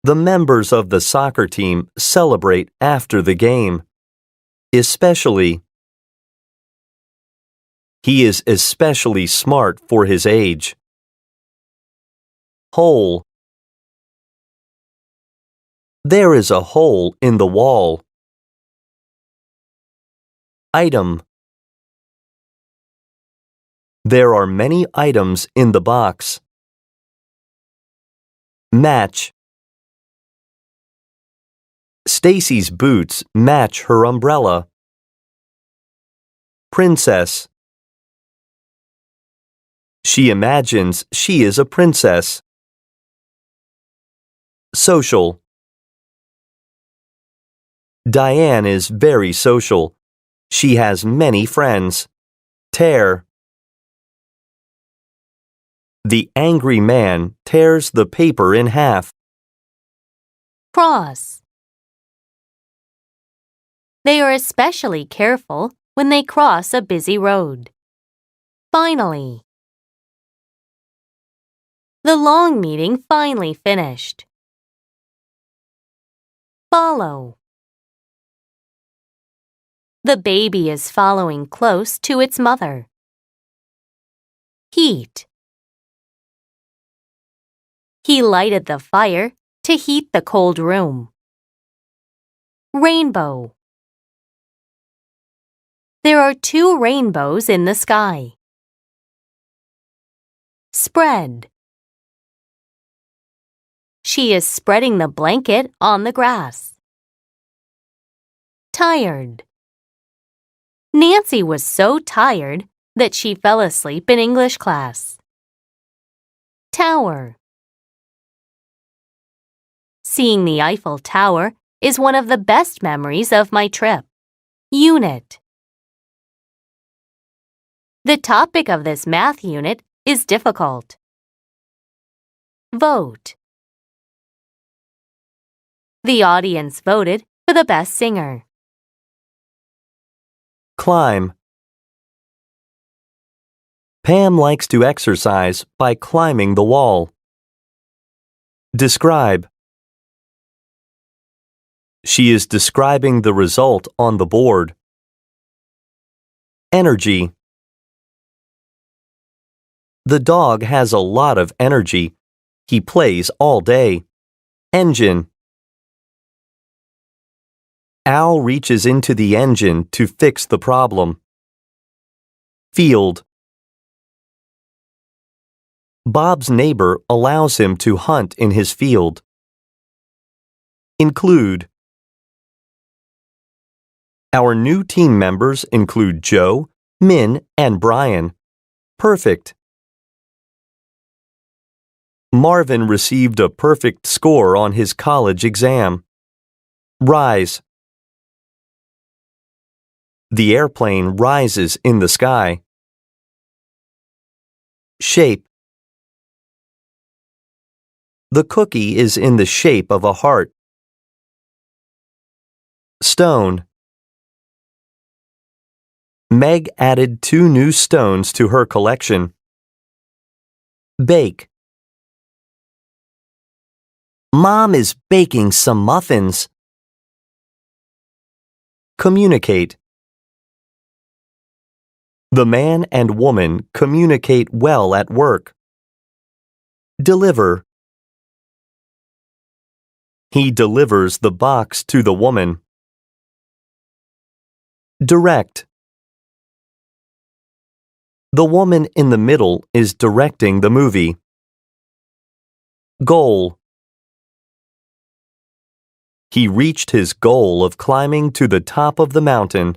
The members of the soccer team celebrate after the game. Especially. He is especially smart for his age. Hole. There is a hole in the wall. Item. There are many items in the box. Match. Stacy's boots match her umbrella. Princess. She imagines she is a princess. Social. Diane is very social. She has many friends. Tear. The angry man tears the paper in half. Cross. They are especially careful when they cross a busy road. Finally. The long meeting finally finished. Follow. The baby is following close to its mother. Heat. He lighted the fire to heat the cold room. Rainbow. There are 2 rainbows in the sky. Spread. She is spreading the blanket on the grass. Tired. Nancy was so tired that she fell asleep in English class. Tower. Seeing the Eiffel Tower is one of the best memories of my trip. Unit. The topic of this math unit is difficult. Vote. The audience voted for the best singer. Climb. Pam likes to exercise by climbing the wall. Describe. She is describing the result on the board. Energy. The dog has a lot of energy. He plays all day. Engine. Al reaches into the engine to fix the problem. Field. Bob's neighbor allows him to hunt in his field. Include. Our new team members include Joe, Min, and Brian. Perfect. Marvin received a perfect score on his college exam. Rise. The airplane rises in the sky. Shape. The cookie is in the shape of a heart. Stone. Meg added 2 new stones to her collection. Bake. Mom is baking some muffins. Communicate. The man and woman communicate well at work. Deliver. He delivers the box to the woman. Direct. The woman in the middle is directing the movie. Goal. He reached his goal of climbing to the top of the mountain.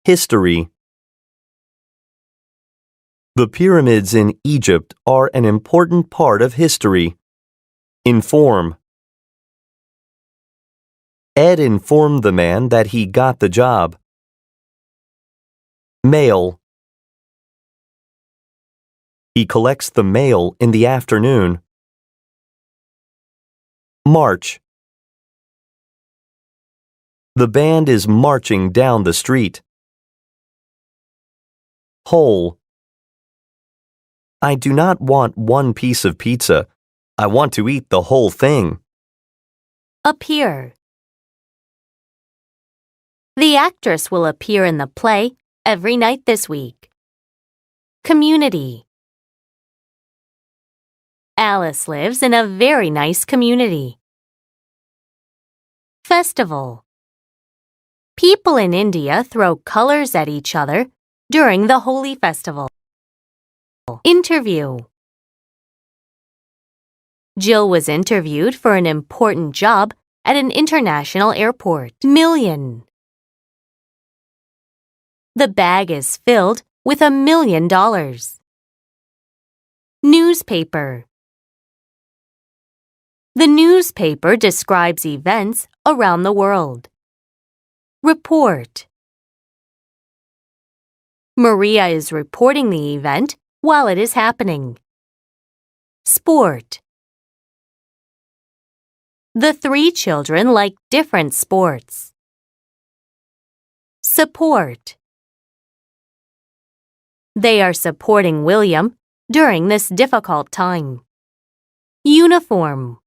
History. The pyramids in Egypt are an important part of history. Inform. Ed informed the man that he got the job. Mail. He collects the mail in the afternoon. March. The band is marching down the street. Whole. I do not want one piece of pizza. I want to eat the whole thing. Appear. The actress will appear in the play every night this week. Community. Alice lives in a very nice community. Festival. People in India throw colors at each other during the Holi festival. Interview. Jill was interviewed for an important job at an international airport. Million. The bag is filled with $1 million. Newspaper. The newspaper describes events around the world. Report. Maria is reporting the event while it is happening. Sport. The three children like different sports. Support. They are supporting William during this difficult time. Uniform.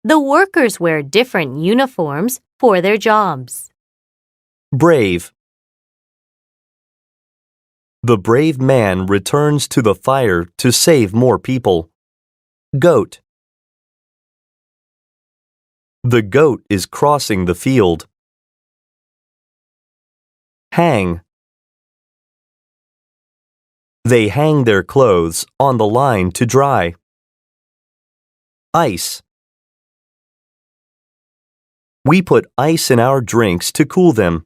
The workers wear different uniforms for their jobs. Brave. The brave man returns to the fire to save more people. Goat. The goat is crossing the field. Hang. They hang their clothes on the line to dry. Ice. We put ice in our drinks to cool them.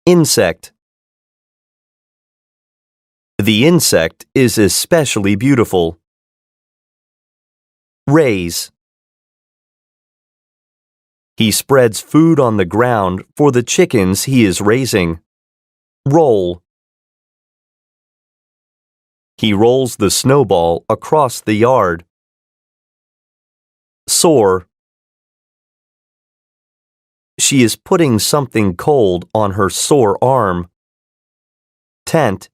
Insect. The insect is especially beautiful. Raise. He spreads food on the ground for the chickens he is raising. Roll. He rolls the snowball across the yard. Sore. She is putting something cold on her sore arm. Tent.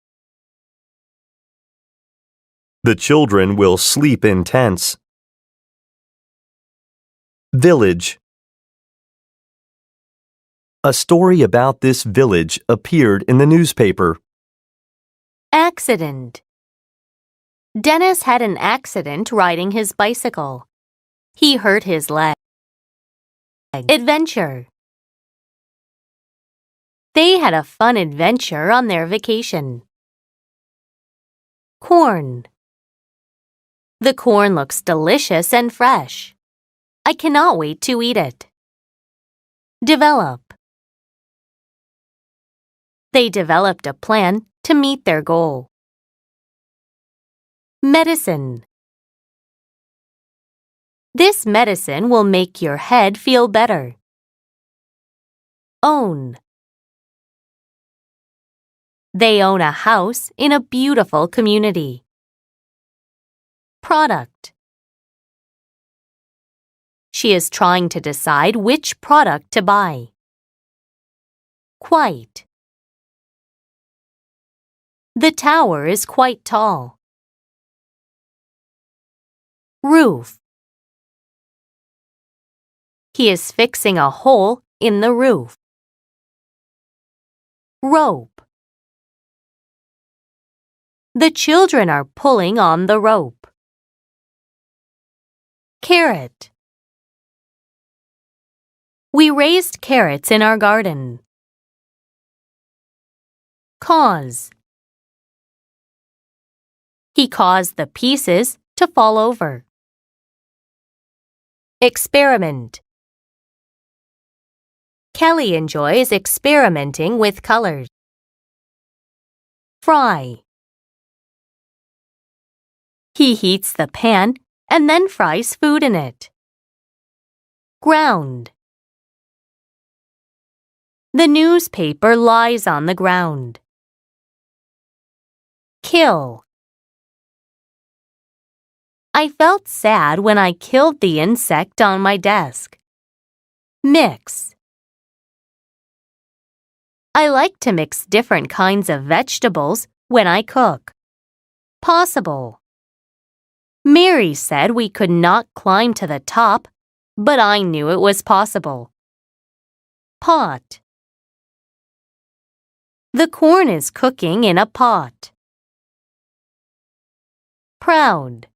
The children will sleep in tents. Village. A story about this village appeared in the newspaper. Accident. Dennis had an accident riding his bicycle. He hurt his leg. Adventure. They had a fun adventure on their vacation. Corn. The corn looks delicious and fresh. I cannot wait to eat it. Develop. They developed a plan to meet their goal. Medicine. This medicine will make your head feel better. Own. They own a house in a beautiful community. Product. She is trying to decide which product to buy. Quite. The tower is quite tall. Roof. He is fixing a hole in the roof. Rope. The children are pulling on the rope. Carrot. We raised carrots in our garden. Cause. He caused the pieces to fall over. Experiment. Kelly enjoys experimenting with colors. Fry. He heats the pan and then fries food in it. Ground. The newspaper lies on the ground. Kill. I felt sad when I killed the insect on my desk. Mix. I like to mix different kinds of vegetables when I cook. Possible. Mary said we could not climb to the top, but I knew it was possible. Pot. The corn is cooking in a pot. Proud.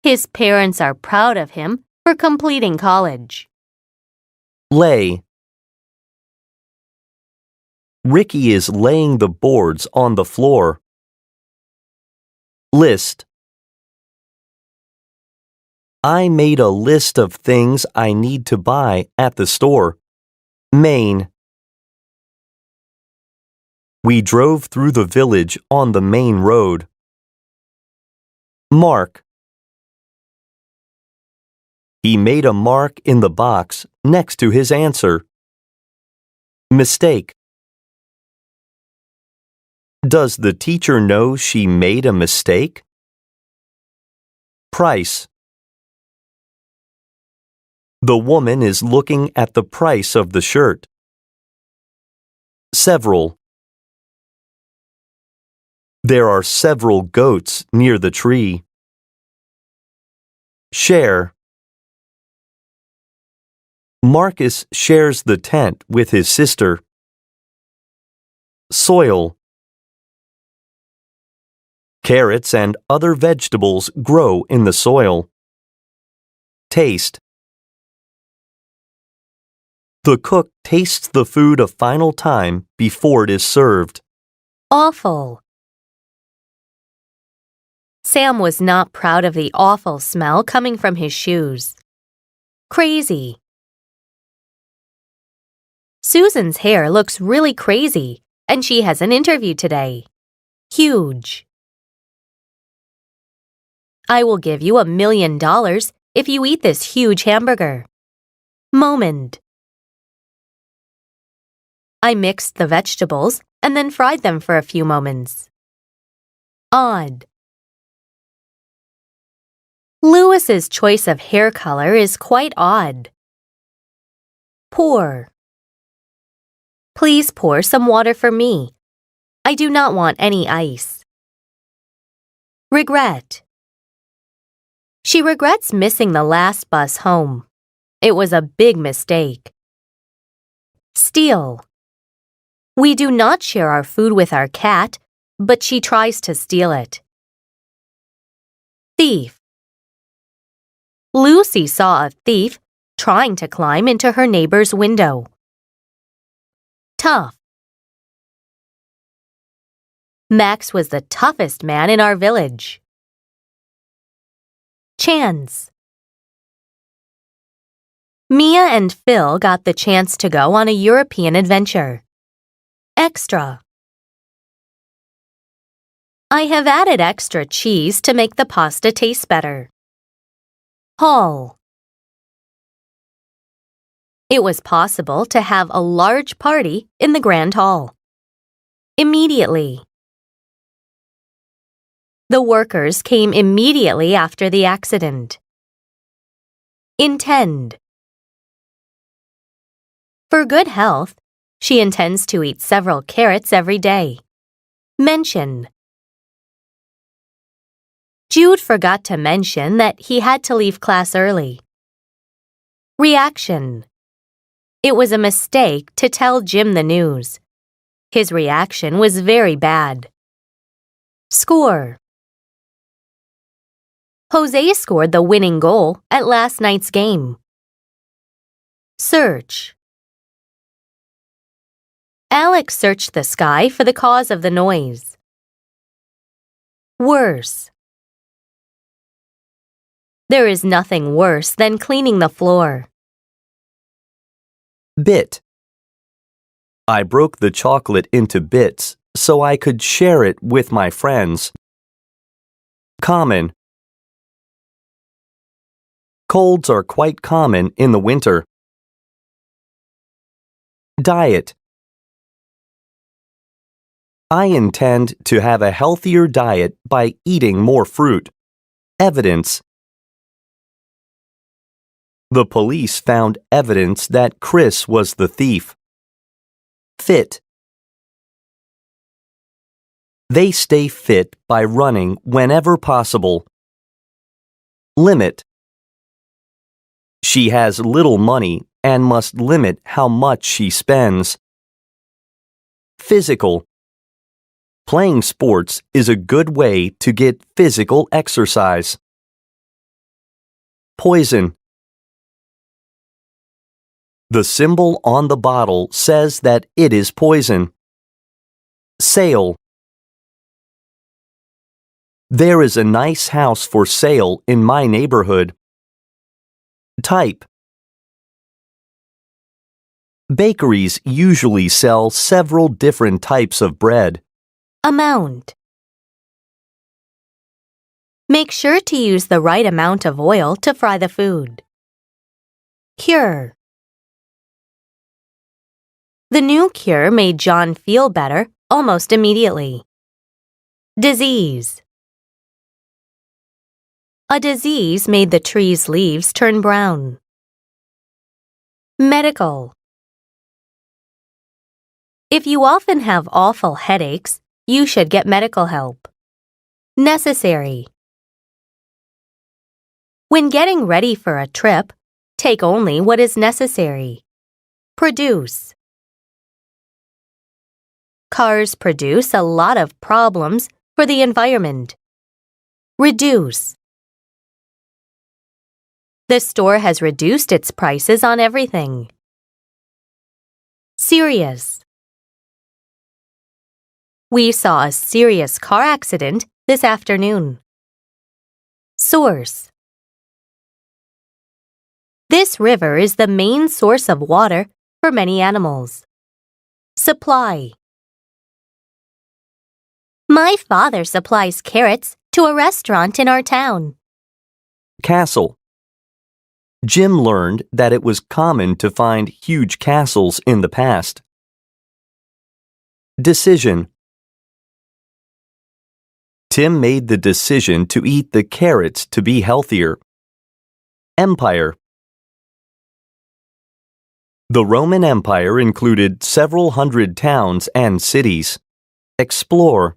His parents are proud of him for completing college. Lay. Ricky is laying the boards on the floor. List. I made a list of things I need to buy at the store. Main. We drove through the village on the main road. Mark. He made a mark in the box next to his answer. Mistake. Does the teacher know she made a mistake? Price. The woman is looking at the price of the shirt. Several. There are several goats near the tree. Share. Marcus shares the tent with his sister. Soil. Carrots and other vegetables grow in the soil. Taste. The cook tastes the food a final time before it is served. Awful. Sam was not proud of the awful smell coming from his shoes. Crazy. Susan's hair looks really crazy, and she has an interview today. Huge. I will give you $1 million if you eat this huge hamburger. Moment. I mixed the vegetables and then fried them for a few moments. Odd. Louis's choice of hair color is quite odd. Pour. Please pour some water for me. I do not want any ice. Regret. She regrets missing the last bus home. It was a big mistake. Steal. We do not share our food with our cat, but she tries to steal it. Thief. Lucy saw a thief trying to climb into her neighbor's window. Tough. Max was the toughest man in our village. Chance. Mia and Phil got the chance to go on a European adventure. Extra. I have added extra cheese to make the pasta taste better. Hall. It was possible to have a large party in the Grand Hall. Immediately. The workers came immediately after the accident. Intend. For good health, she intends to eat several carrots every day. Mention. Jude forgot to mention that he had to leave class early. Reaction. It was a mistake to tell Jim the news. His reaction was very bad. Score. Jose scored the winning goal at last night's game. Search. Alex searched the sky for the cause of the noise. Worse. There is nothing worse than cleaning the floor. Bit. I broke the chocolate into bits so I could share it with my friends. Common. Colds are quite common in the winter. Diet. I intend to have a healthier diet by eating more fruit. Evidence. The police found evidence that Chris was the thief. Fit. They stay fit by running whenever possible. Limit. She has little money and must limit how much she spends. Physical. Playing sports is a good way to get physical exercise. Poison. The symbol on the bottle says that it is poison. Sale. There is a nice house for sale in my neighborhood. Type. Bakeries usually sell several different types of bread. Amount. Make sure to use the right amount of oil to fry the food. Cure. The new cure made John feel better almost immediately. Disease. A disease made the tree's leaves turn brown. Medical. If you often have awful headaches, you should get medical help. Necessary. When getting ready for a trip, take only what is necessary. Produce. Cars produce a lot of problems for the environment. Reduce. The store has reduced its prices on everything. Serious. We saw a serious car accident this afternoon. Source. This river is the main source of water for many animals. Supply. My father supplies carrots to a restaurant in our town. Castle. Jim learned that it was common to find huge castles in the past. Decision. Tim made the decision to eat the carrots to be healthier. Empire. The Roman Empire included several hundred towns and cities. Explore.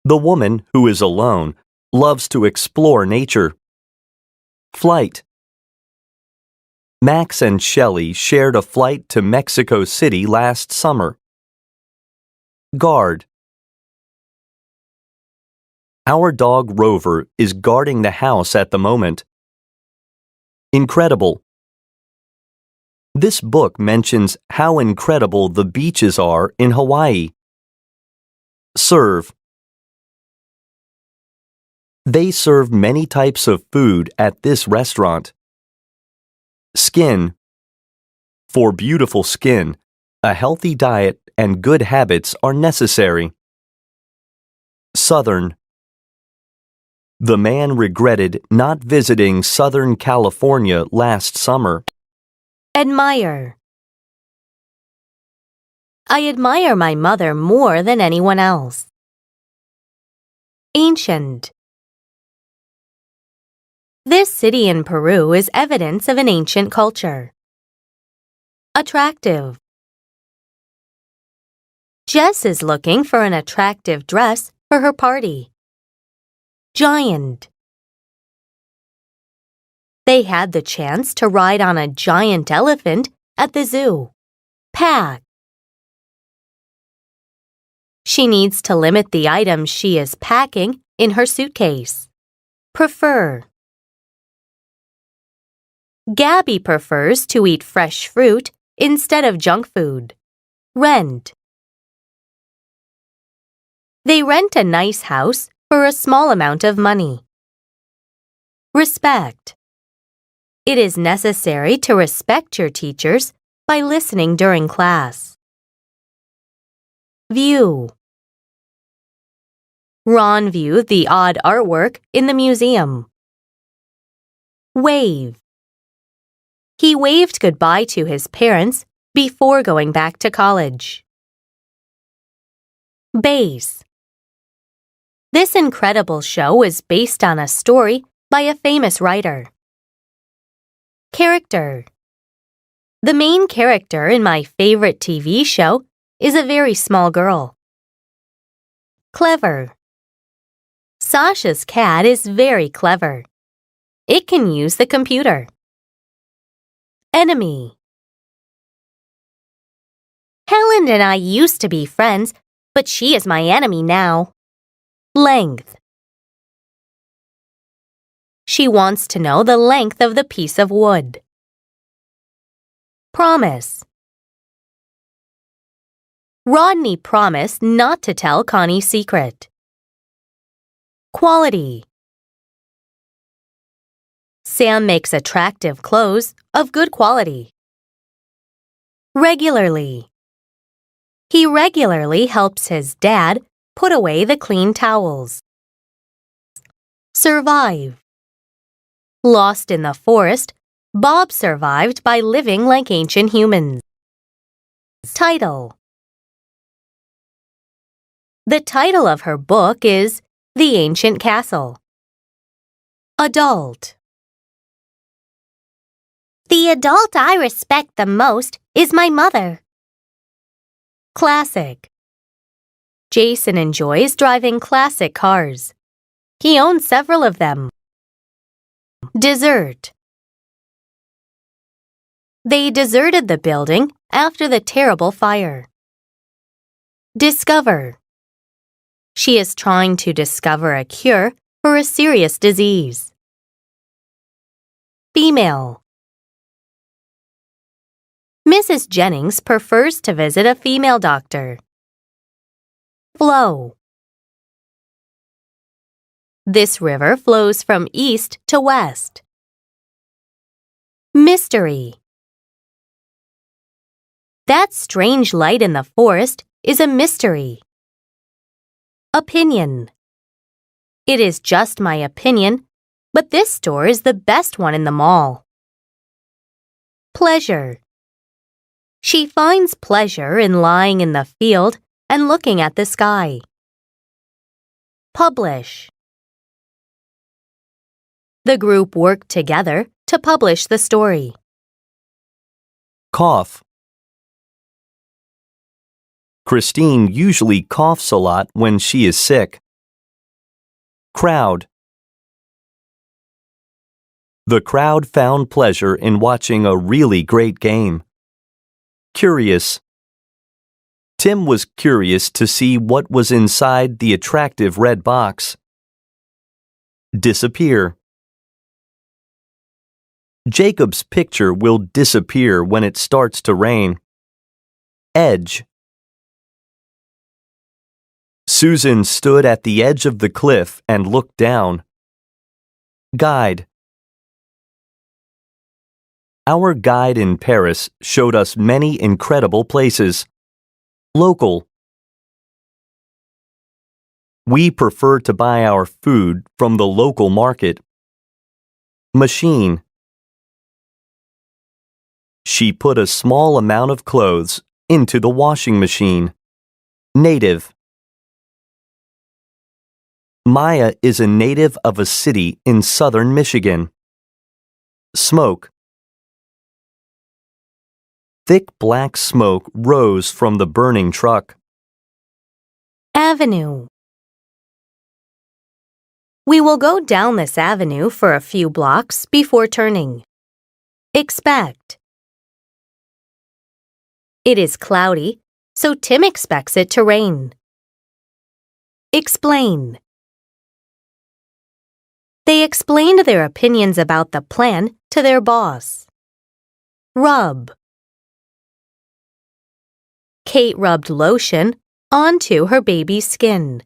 The woman who is alone loves to explore nature. Flight. Max and Shelley shared a flight to Mexico City last summer. Guard. Our dog Rover is guarding the house at the moment. Incredible. This book mentions how incredible the beaches are in Hawaii. Serve. They serve many types of food at this restaurant. Skin. For beautiful skin, a healthy diet and good habits are necessary. Southern. The man regretted not visiting Southern California last summer. Admire. I admire my mother more than anyone else. Ancient. This city in Peru is evidence of an ancient culture. Attractive. Jess is looking for an attractive dress for her party. Giant. They had the chance to ride on a giant elephant at the zoo. Pack. She needs to limit the items she is packing in her suitcase. Prefer. Gabby prefers to eat fresh fruit instead of junk food. Rent. They rent a nice house for a small amount of money. Respect. It is necessary to respect your teachers by listening during class. View. Ron viewed the odd artwork in the museum. Wave. He waved goodbye to his parents before going back to college. Base. This incredible show is based on a story by a famous writer. Character. The main character in my favorite TV show is a very small girl. Clever. Sasha's cat is very clever. It can use the computer. Enemy. Helen and I used to be friends, but she is my enemy now. Length. She wants to know the length of the piece of wood. Promise. Rodney promised not to tell Connie's secret. Quality. Sam makes attractive clothes of good quality. Regularly. He regularly helps his dad put away the clean towels. Survive. Lost in the forest, Bob survived by living like ancient humans. Title. The title of her book is The Ancient Castle. Adult. The adult I respect the most is my mother. Classic. Jason enjoys driving classic cars. He owns several of them. Desert. They deserted the building after the terrible fire. Discover. She is trying to discover a cure for a serious disease. Female. Mrs. Jennings prefers to visit a female doctor. Flow. This river flows from east to west. Mystery. That strange light in the forest is a mystery. Opinion. It is just my opinion, but this store is the best one in the mall. Pleasure. She finds pleasure in lying in the field and looking at the sky. Publish. The group worked together to publish the story. Cough. Christine usually coughs a lot when she is sick. Crowd. The crowd found pleasure in watching a really great game. Curious. Tim was curious to see what was inside the attractive red box. Disappear. Jacob's picture will disappear when it starts to rain. Edge. Susan stood at the edge of the cliff and looked down. Guide. Our guide in Paris showed us many incredible places. Local. We prefer to buy our food from the local market. Machine. She put a small amount of clothes into the washing machine. Native. Maya is a native of a city in southern Michigan. Smoke. Thick black smoke rose from the burning truck. Avenue. We will go down this avenue for a few blocks before turning. Expect. It is cloudy, so Tim expects it to rain. Explain. They explained their opinions about the plan to their boss. Rub. Kate rubbed lotion onto her baby's skin.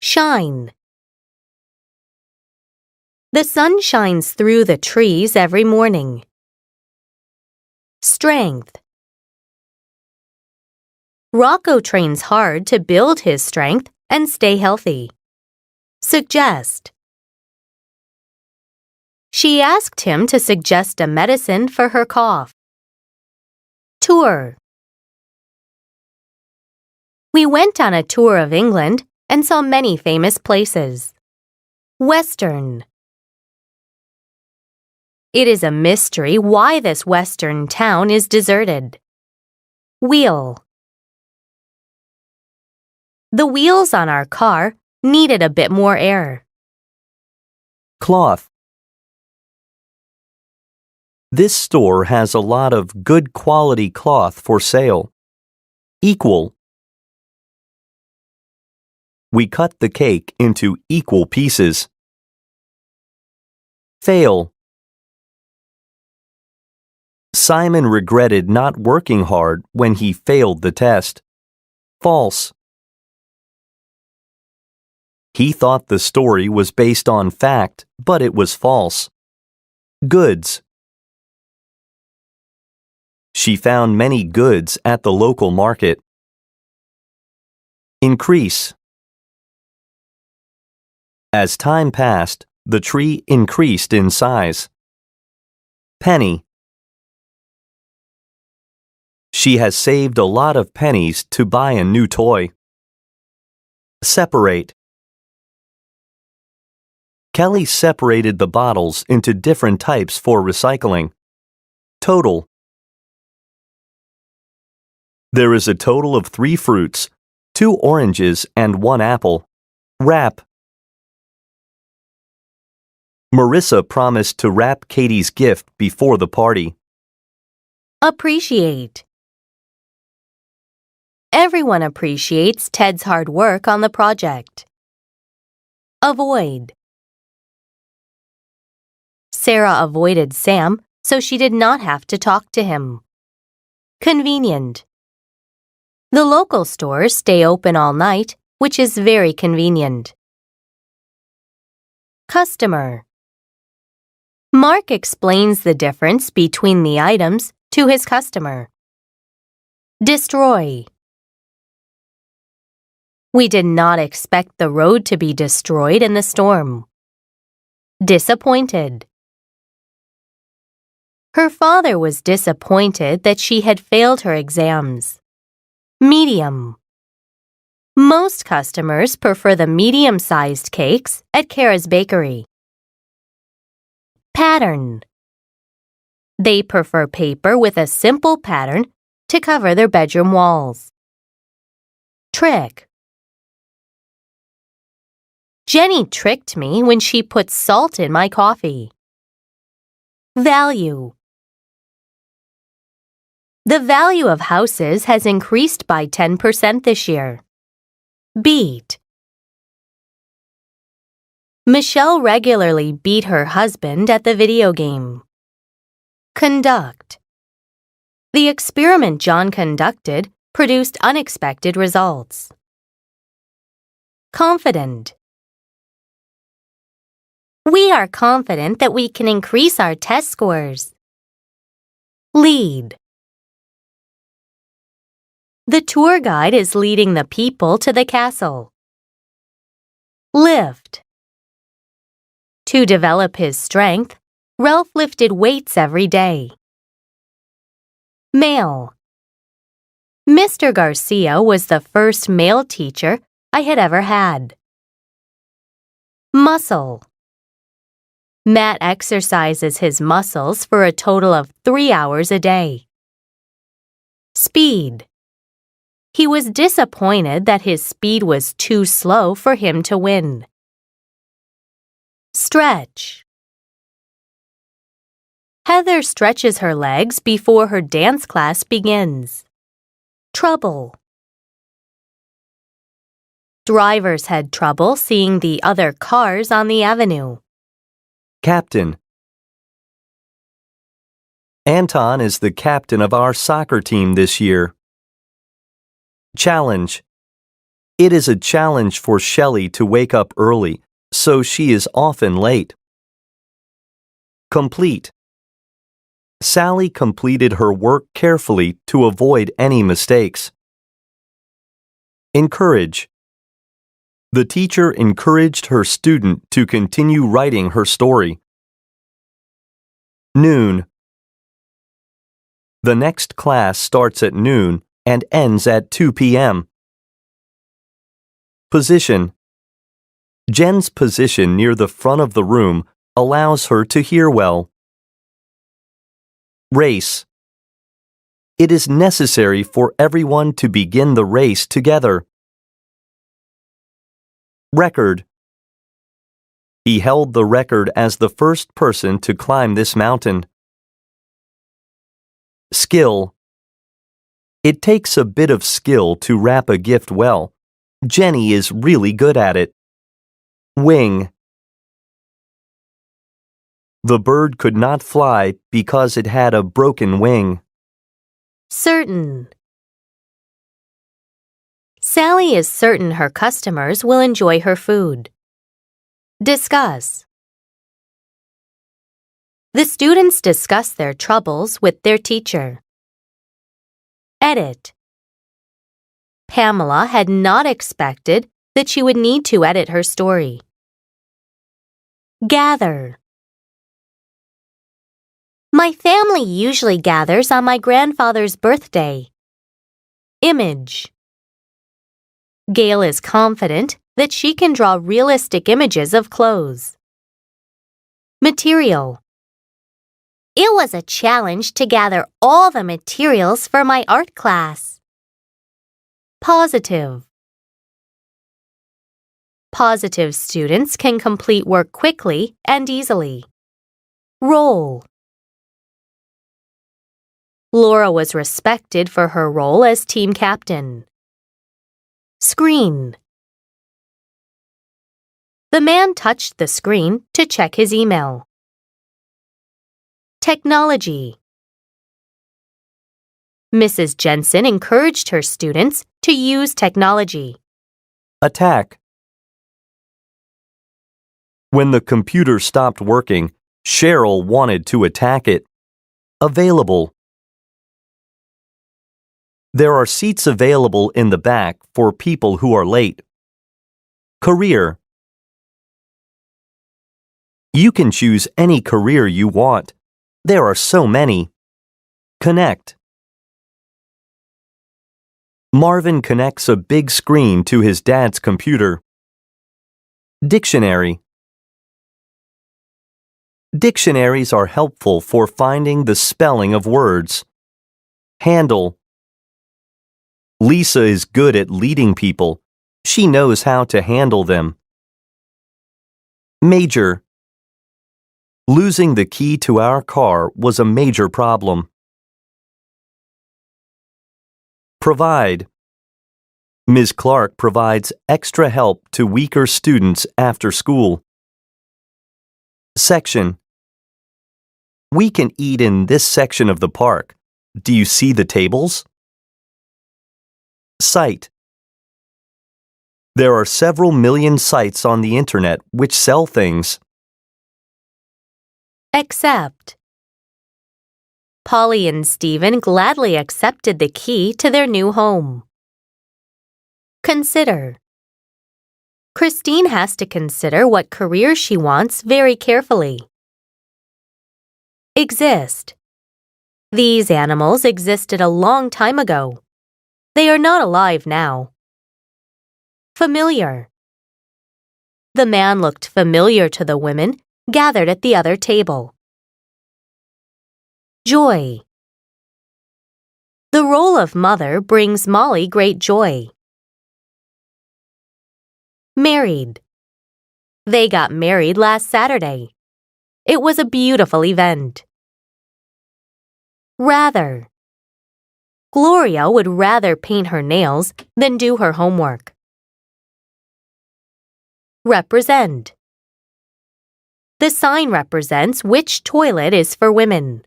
Shine. The sun shines through the trees every morning. Strength. Rocco trains hard to build his strength and stay healthy. Suggest. She asked him to suggest a medicine for her cough. Tour. We went on a tour of England and saw many famous places. Western. It is a mystery why this western town is deserted. Wheel. The wheels on our car needed a bit more air. Cloth. This store has a lot of good quality cloth for sale. Equal. We cut the cake into equal pieces. Fail. Simon regretted not working hard when he failed the test. False. He thought the story was based on fact, but it was false. Goods. She found many goods at the local market. Increase. As time passed, the tree increased in size. Penny. She has saved a lot of pennies to buy a new toy. Separate. Kelly separated the bottles into different types for recycling. Total. There is a total of 3 fruits, 2 oranges and 1 apple. Wrap. Marissa promised to wrap Katie's gift before the party. Appreciate. Everyone appreciates Ted's hard work on the project. Avoid. Sarah avoided Sam so she did not have to talk to him. Convenient. The local stores stay open all night, which is very convenient. Customer. Mark explains the difference between the items to his customer. Destroy. We did not expect the road to be destroyed in the storm. Disappointed. Her father was disappointed that she had failed her exams. Medium. Most customers prefer the medium-sized cakes at Kara's Bakery. Pattern. They prefer paper with a simple pattern to cover their bedroom walls. Trick. Jenny tricked me when she put salt in my coffee. Value. The value of houses has increased by 10% this year. Beat. Michelle regularly beat her husband at the video game. Conduct. The experiment John conducted produced unexpected results. Confident. We are confident that we can increase our test scores. Lead. The tour guide is leading the people to the castle. Lift. To develop his strength, Ralph lifted weights every day. Male. Mr. Garcia was the first male teacher I had ever had. Muscle. Matt exercises his muscles for a total of 3 hours a day. Speed. He was disappointed that his speed was too slow for him to win. Stretch. Heather stretches her legs before her dance class begins. Trouble. Drivers had trouble seeing the other cars on the avenue. Captain. Anton is the captain of our soccer team this year. Challenge. It is a challenge for Shelley to wake up early, so she is often late. Complete. Sally completed her work carefully to avoid any mistakes. Encourage. The teacher encouraged her student to continue writing her story. Noon. The next class starts at noon and ends at 2 p.m. Position. Jen's position near the front of the room allows her to hear well. Race. It is necessary for everyone to begin the race together. Record. He held the record as the first person to climb this mountain. Skill. It takes a bit of skill to wrap a gift well. Jenny is really good at it. Wing. The bird could not fly because it had a broken wing. Certain. Sally is certain her customers will enjoy her food. Discuss. The students discuss their troubles with their teacher. Edit. Pamela had not expected that she would need to edit her story. Gather. My family usually gathers on my grandfather's birthday. Image. Gail is confident that she can draw realistic images of clothes. Material. It was a challenge to gather all the materials for my art class. Positive. Positive students can complete work quickly and easily. Role. Laura was respected for her role as team captain. Screen. The man touched the screen to check his email. Technology. Mrs. Jensen encouraged her students to use technology. Attack. When the computer stopped working, Cheryl wanted to attack it. Available. There are seats available in the back for people who are late. Career. You can choose any career you want. There are so many. Connect. Marvin connects a big screen to his dad's computer. Dictionary. Dictionaries are helpful for finding the spelling of words. Handle. Lisa is good at leading people. She knows how to handle them. Major. Losing the key to our car was a major problem. Provide. Ms. Clark provides extra help to weaker students after school. Section. We can eat in this section of the park. Do you see the tables? Site. There are several million sites on the internet which sell things. Accept. Polly and Stephen gladly accepted the key to their new home. Consider. Christine has to consider what career she wants very carefully. Exist. These animals existed a long time ago. They are not alive now. Familiar. The man looked familiar to the women gathered at the other table. Joy. The role of mother brings Molly great joy. Married. They got married last Saturday. It was a beautiful event. Rather. Gloria would rather paint her nails than do her homework. Represent. The sign represents which toilet is for women.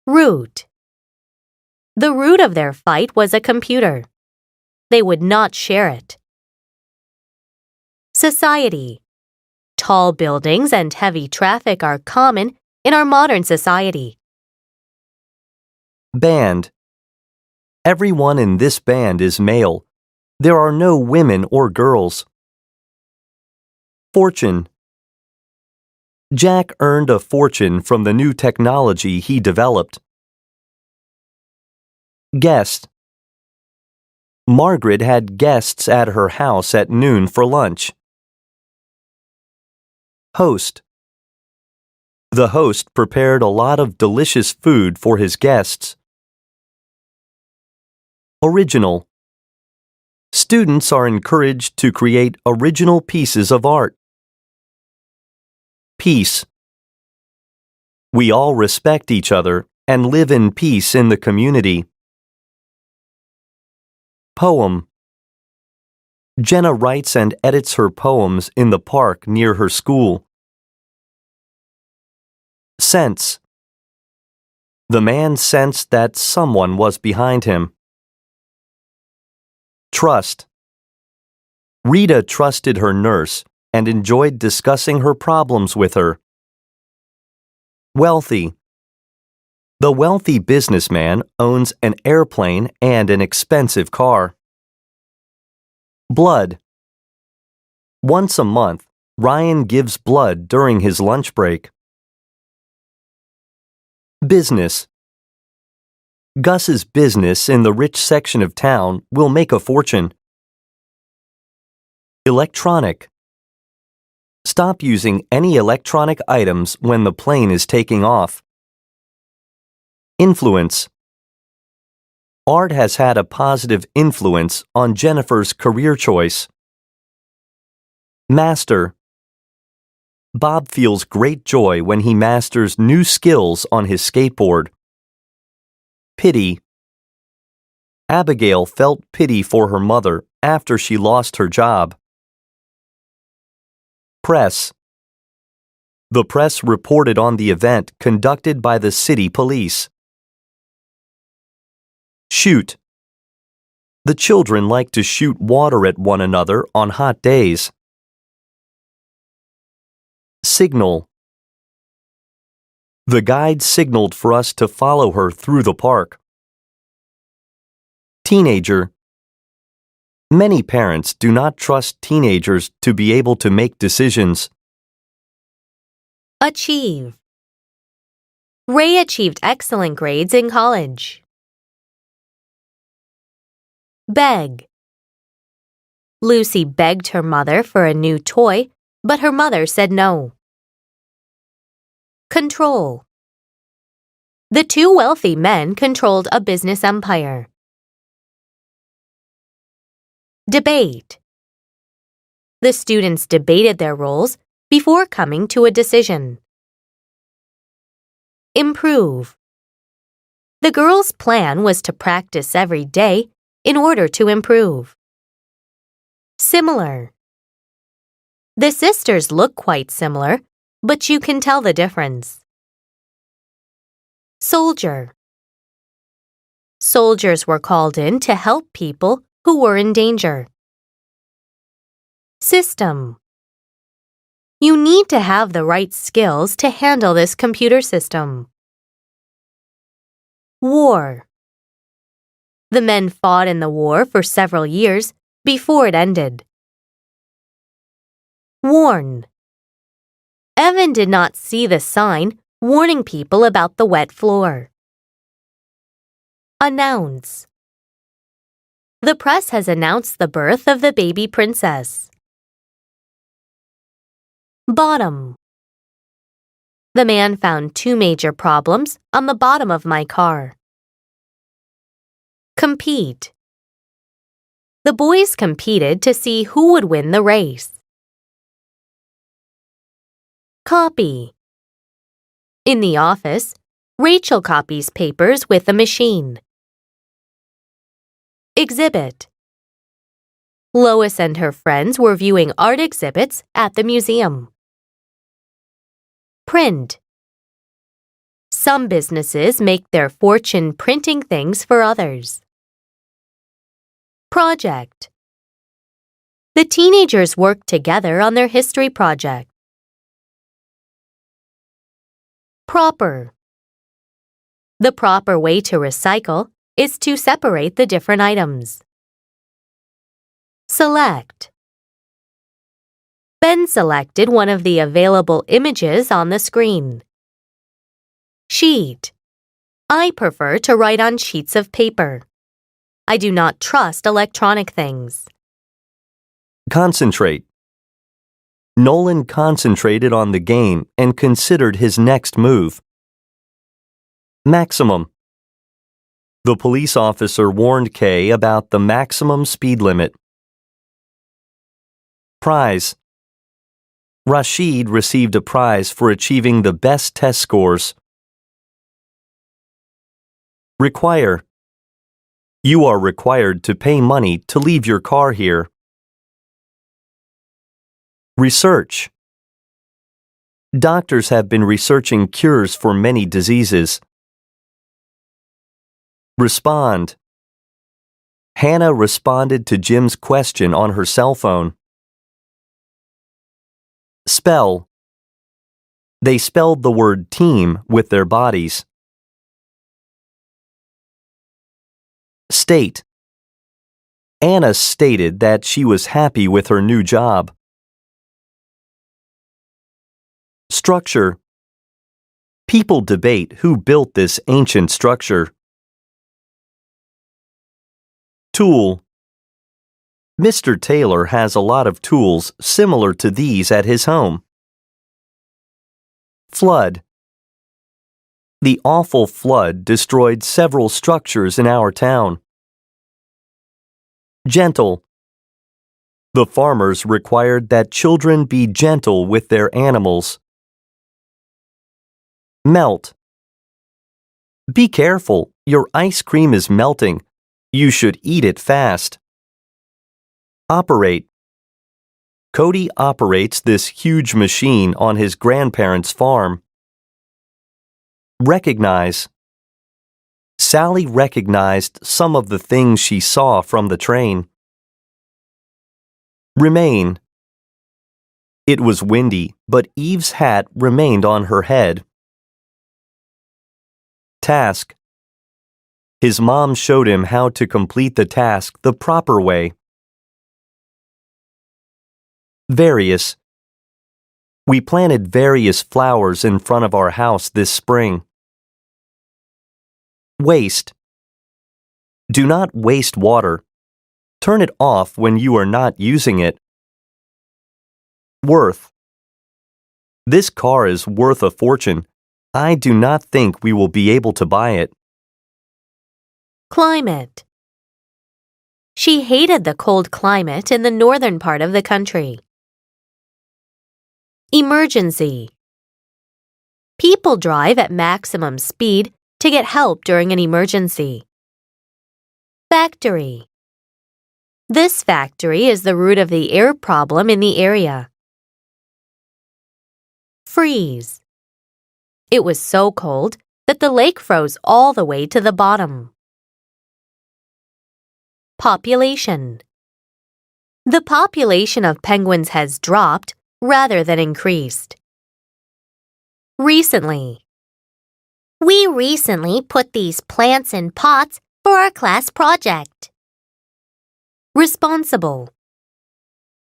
Root. The root of their fight was a computer. They would not share it. Society. Tall buildings and heavy traffic are common in our modern society. Band. Everyone in this band is male. There are no women or girls. Fortune. Jack earned a fortune from the new technology he developed. Guest. Margaret had guests at her house at noon for lunch. Host. The host prepared a lot of delicious food for his guests. Original. Students are encouraged to create original pieces of art. Peace. We all respect each other and live in peace in the community. Poem. Jenna writes and edits her poems in the park near her school. Sense. The man sensed that someone was behind him. Trust. Rita trusted her nurse and enjoyed discussing her problems with her. Wealthy. The wealthy businessman owns an airplane and an expensive car. Blood. Once a month, Ryan gives blood during his lunch break. Business. Gus's business in the rich section of town will make a fortune. Electronic. Stop using any electronic items when the plane is taking off. Influence. Art has had a positive influence on Jennifer's career choice. Master. Bob feels great joy when he masters new skills on his skateboard. Pity. Abigail felt pity for her mother after she lost her job. Press. The press reported on the event conducted by the city police. Shoot. The children like to shoot water at one another on hot days. Signal. The guide signaled for us to follow her through the park. Teenager. Many parents do not trust teenagers to be able to make decisions. Achieve. Ray achieved excellent grades in college. Beg. Lucy begged her mother for a new toy, but her mother said no. Control. The two wealthy men controlled a business empire. Debate. The students debated their roles before coming to a decision. Improve. The girls' plan was to practice every day in order to improve. Similar. The sisters look quite similar, but you can tell the difference. Soldier. Soldiers were called in to help people who were in danger. System. You need to have the right skills to handle this computer system. War. The men fought in the war for several years before it ended. Warn. Evan did not see the sign warning people about the wet floor. Announce. The press has announced the birth of the baby princess. Bottom. The man found two major problems on the bottom of my car. Compete. The boys competed to see who would win the race. Copy. In the office, Rachel copies papers with a machine. Exhibit. Lois and her friends were viewing art exhibits at the museum. Print. Some businesses make their fortune printing things for others. Project. The teenagers worked together on their history project. Proper. The proper way to recycle is to separate the different items. Select. Ben selected one of the available images on the screen. Sheet. I prefer to write on sheets of paper. I do not trust electronic things. Concentrate. Nolan concentrated on the game and considered his next move. Maximum. The police officer warned Kay about the maximum speed limit. Prize. Rashid received a prize for achieving the best test scores. Require. You are required to pay money to leave your car here. Research. Doctors have been researching cures for many diseases. Respond. Hannah responded to Jim's question on her cell phone. Spell. They spelled the word team with their bodies. State. Anna stated that she was happy with her new job. Structure. People debate who built this ancient structure. Tool. Mr. Taylor has a lot of tools similar to these at his home. Flood. The awful flood destroyed several structures in our town. Gentle. The farmers required that children be gentle with their animals. Melt. Be careful, your ice cream is melting. You should eat it fast. Operate. Cody operates this huge machine on his grandparents' farm. Recognize. Sally recognized some of the things she saw from the train. Remain. It was windy, but Eve's hat remained on her head. Task. His mom showed him how to complete the task the proper way. Various. We planted various flowers in front of our house this spring. Waste. Do not waste water. Turn it off when you are not using it. Worth. This car is worth a fortune. I do not think we will be able to buy it. Climate. She hated the cold climate in the northern part of the country. Emergency. People drive at maximum speed to get help during an emergency. Factory. This factory is the root of the air problem in the area. Freeze. It was so cold that the lake froze all the way to the bottom. Population. The population of penguins has dropped rather than increased. Recently. We recently put these plants in pots for our class project. Responsible.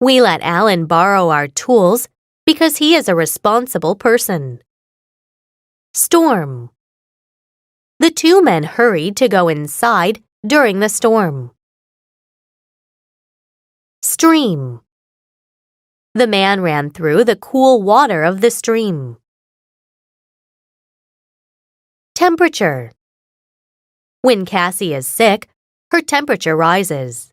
We let Alan borrow our tools because he is a responsible person. Storm. The two men hurried to go inside during the storm. Stream. The man ran through the cool water of the stream. Temperature. When Cassie is sick, her temperature rises.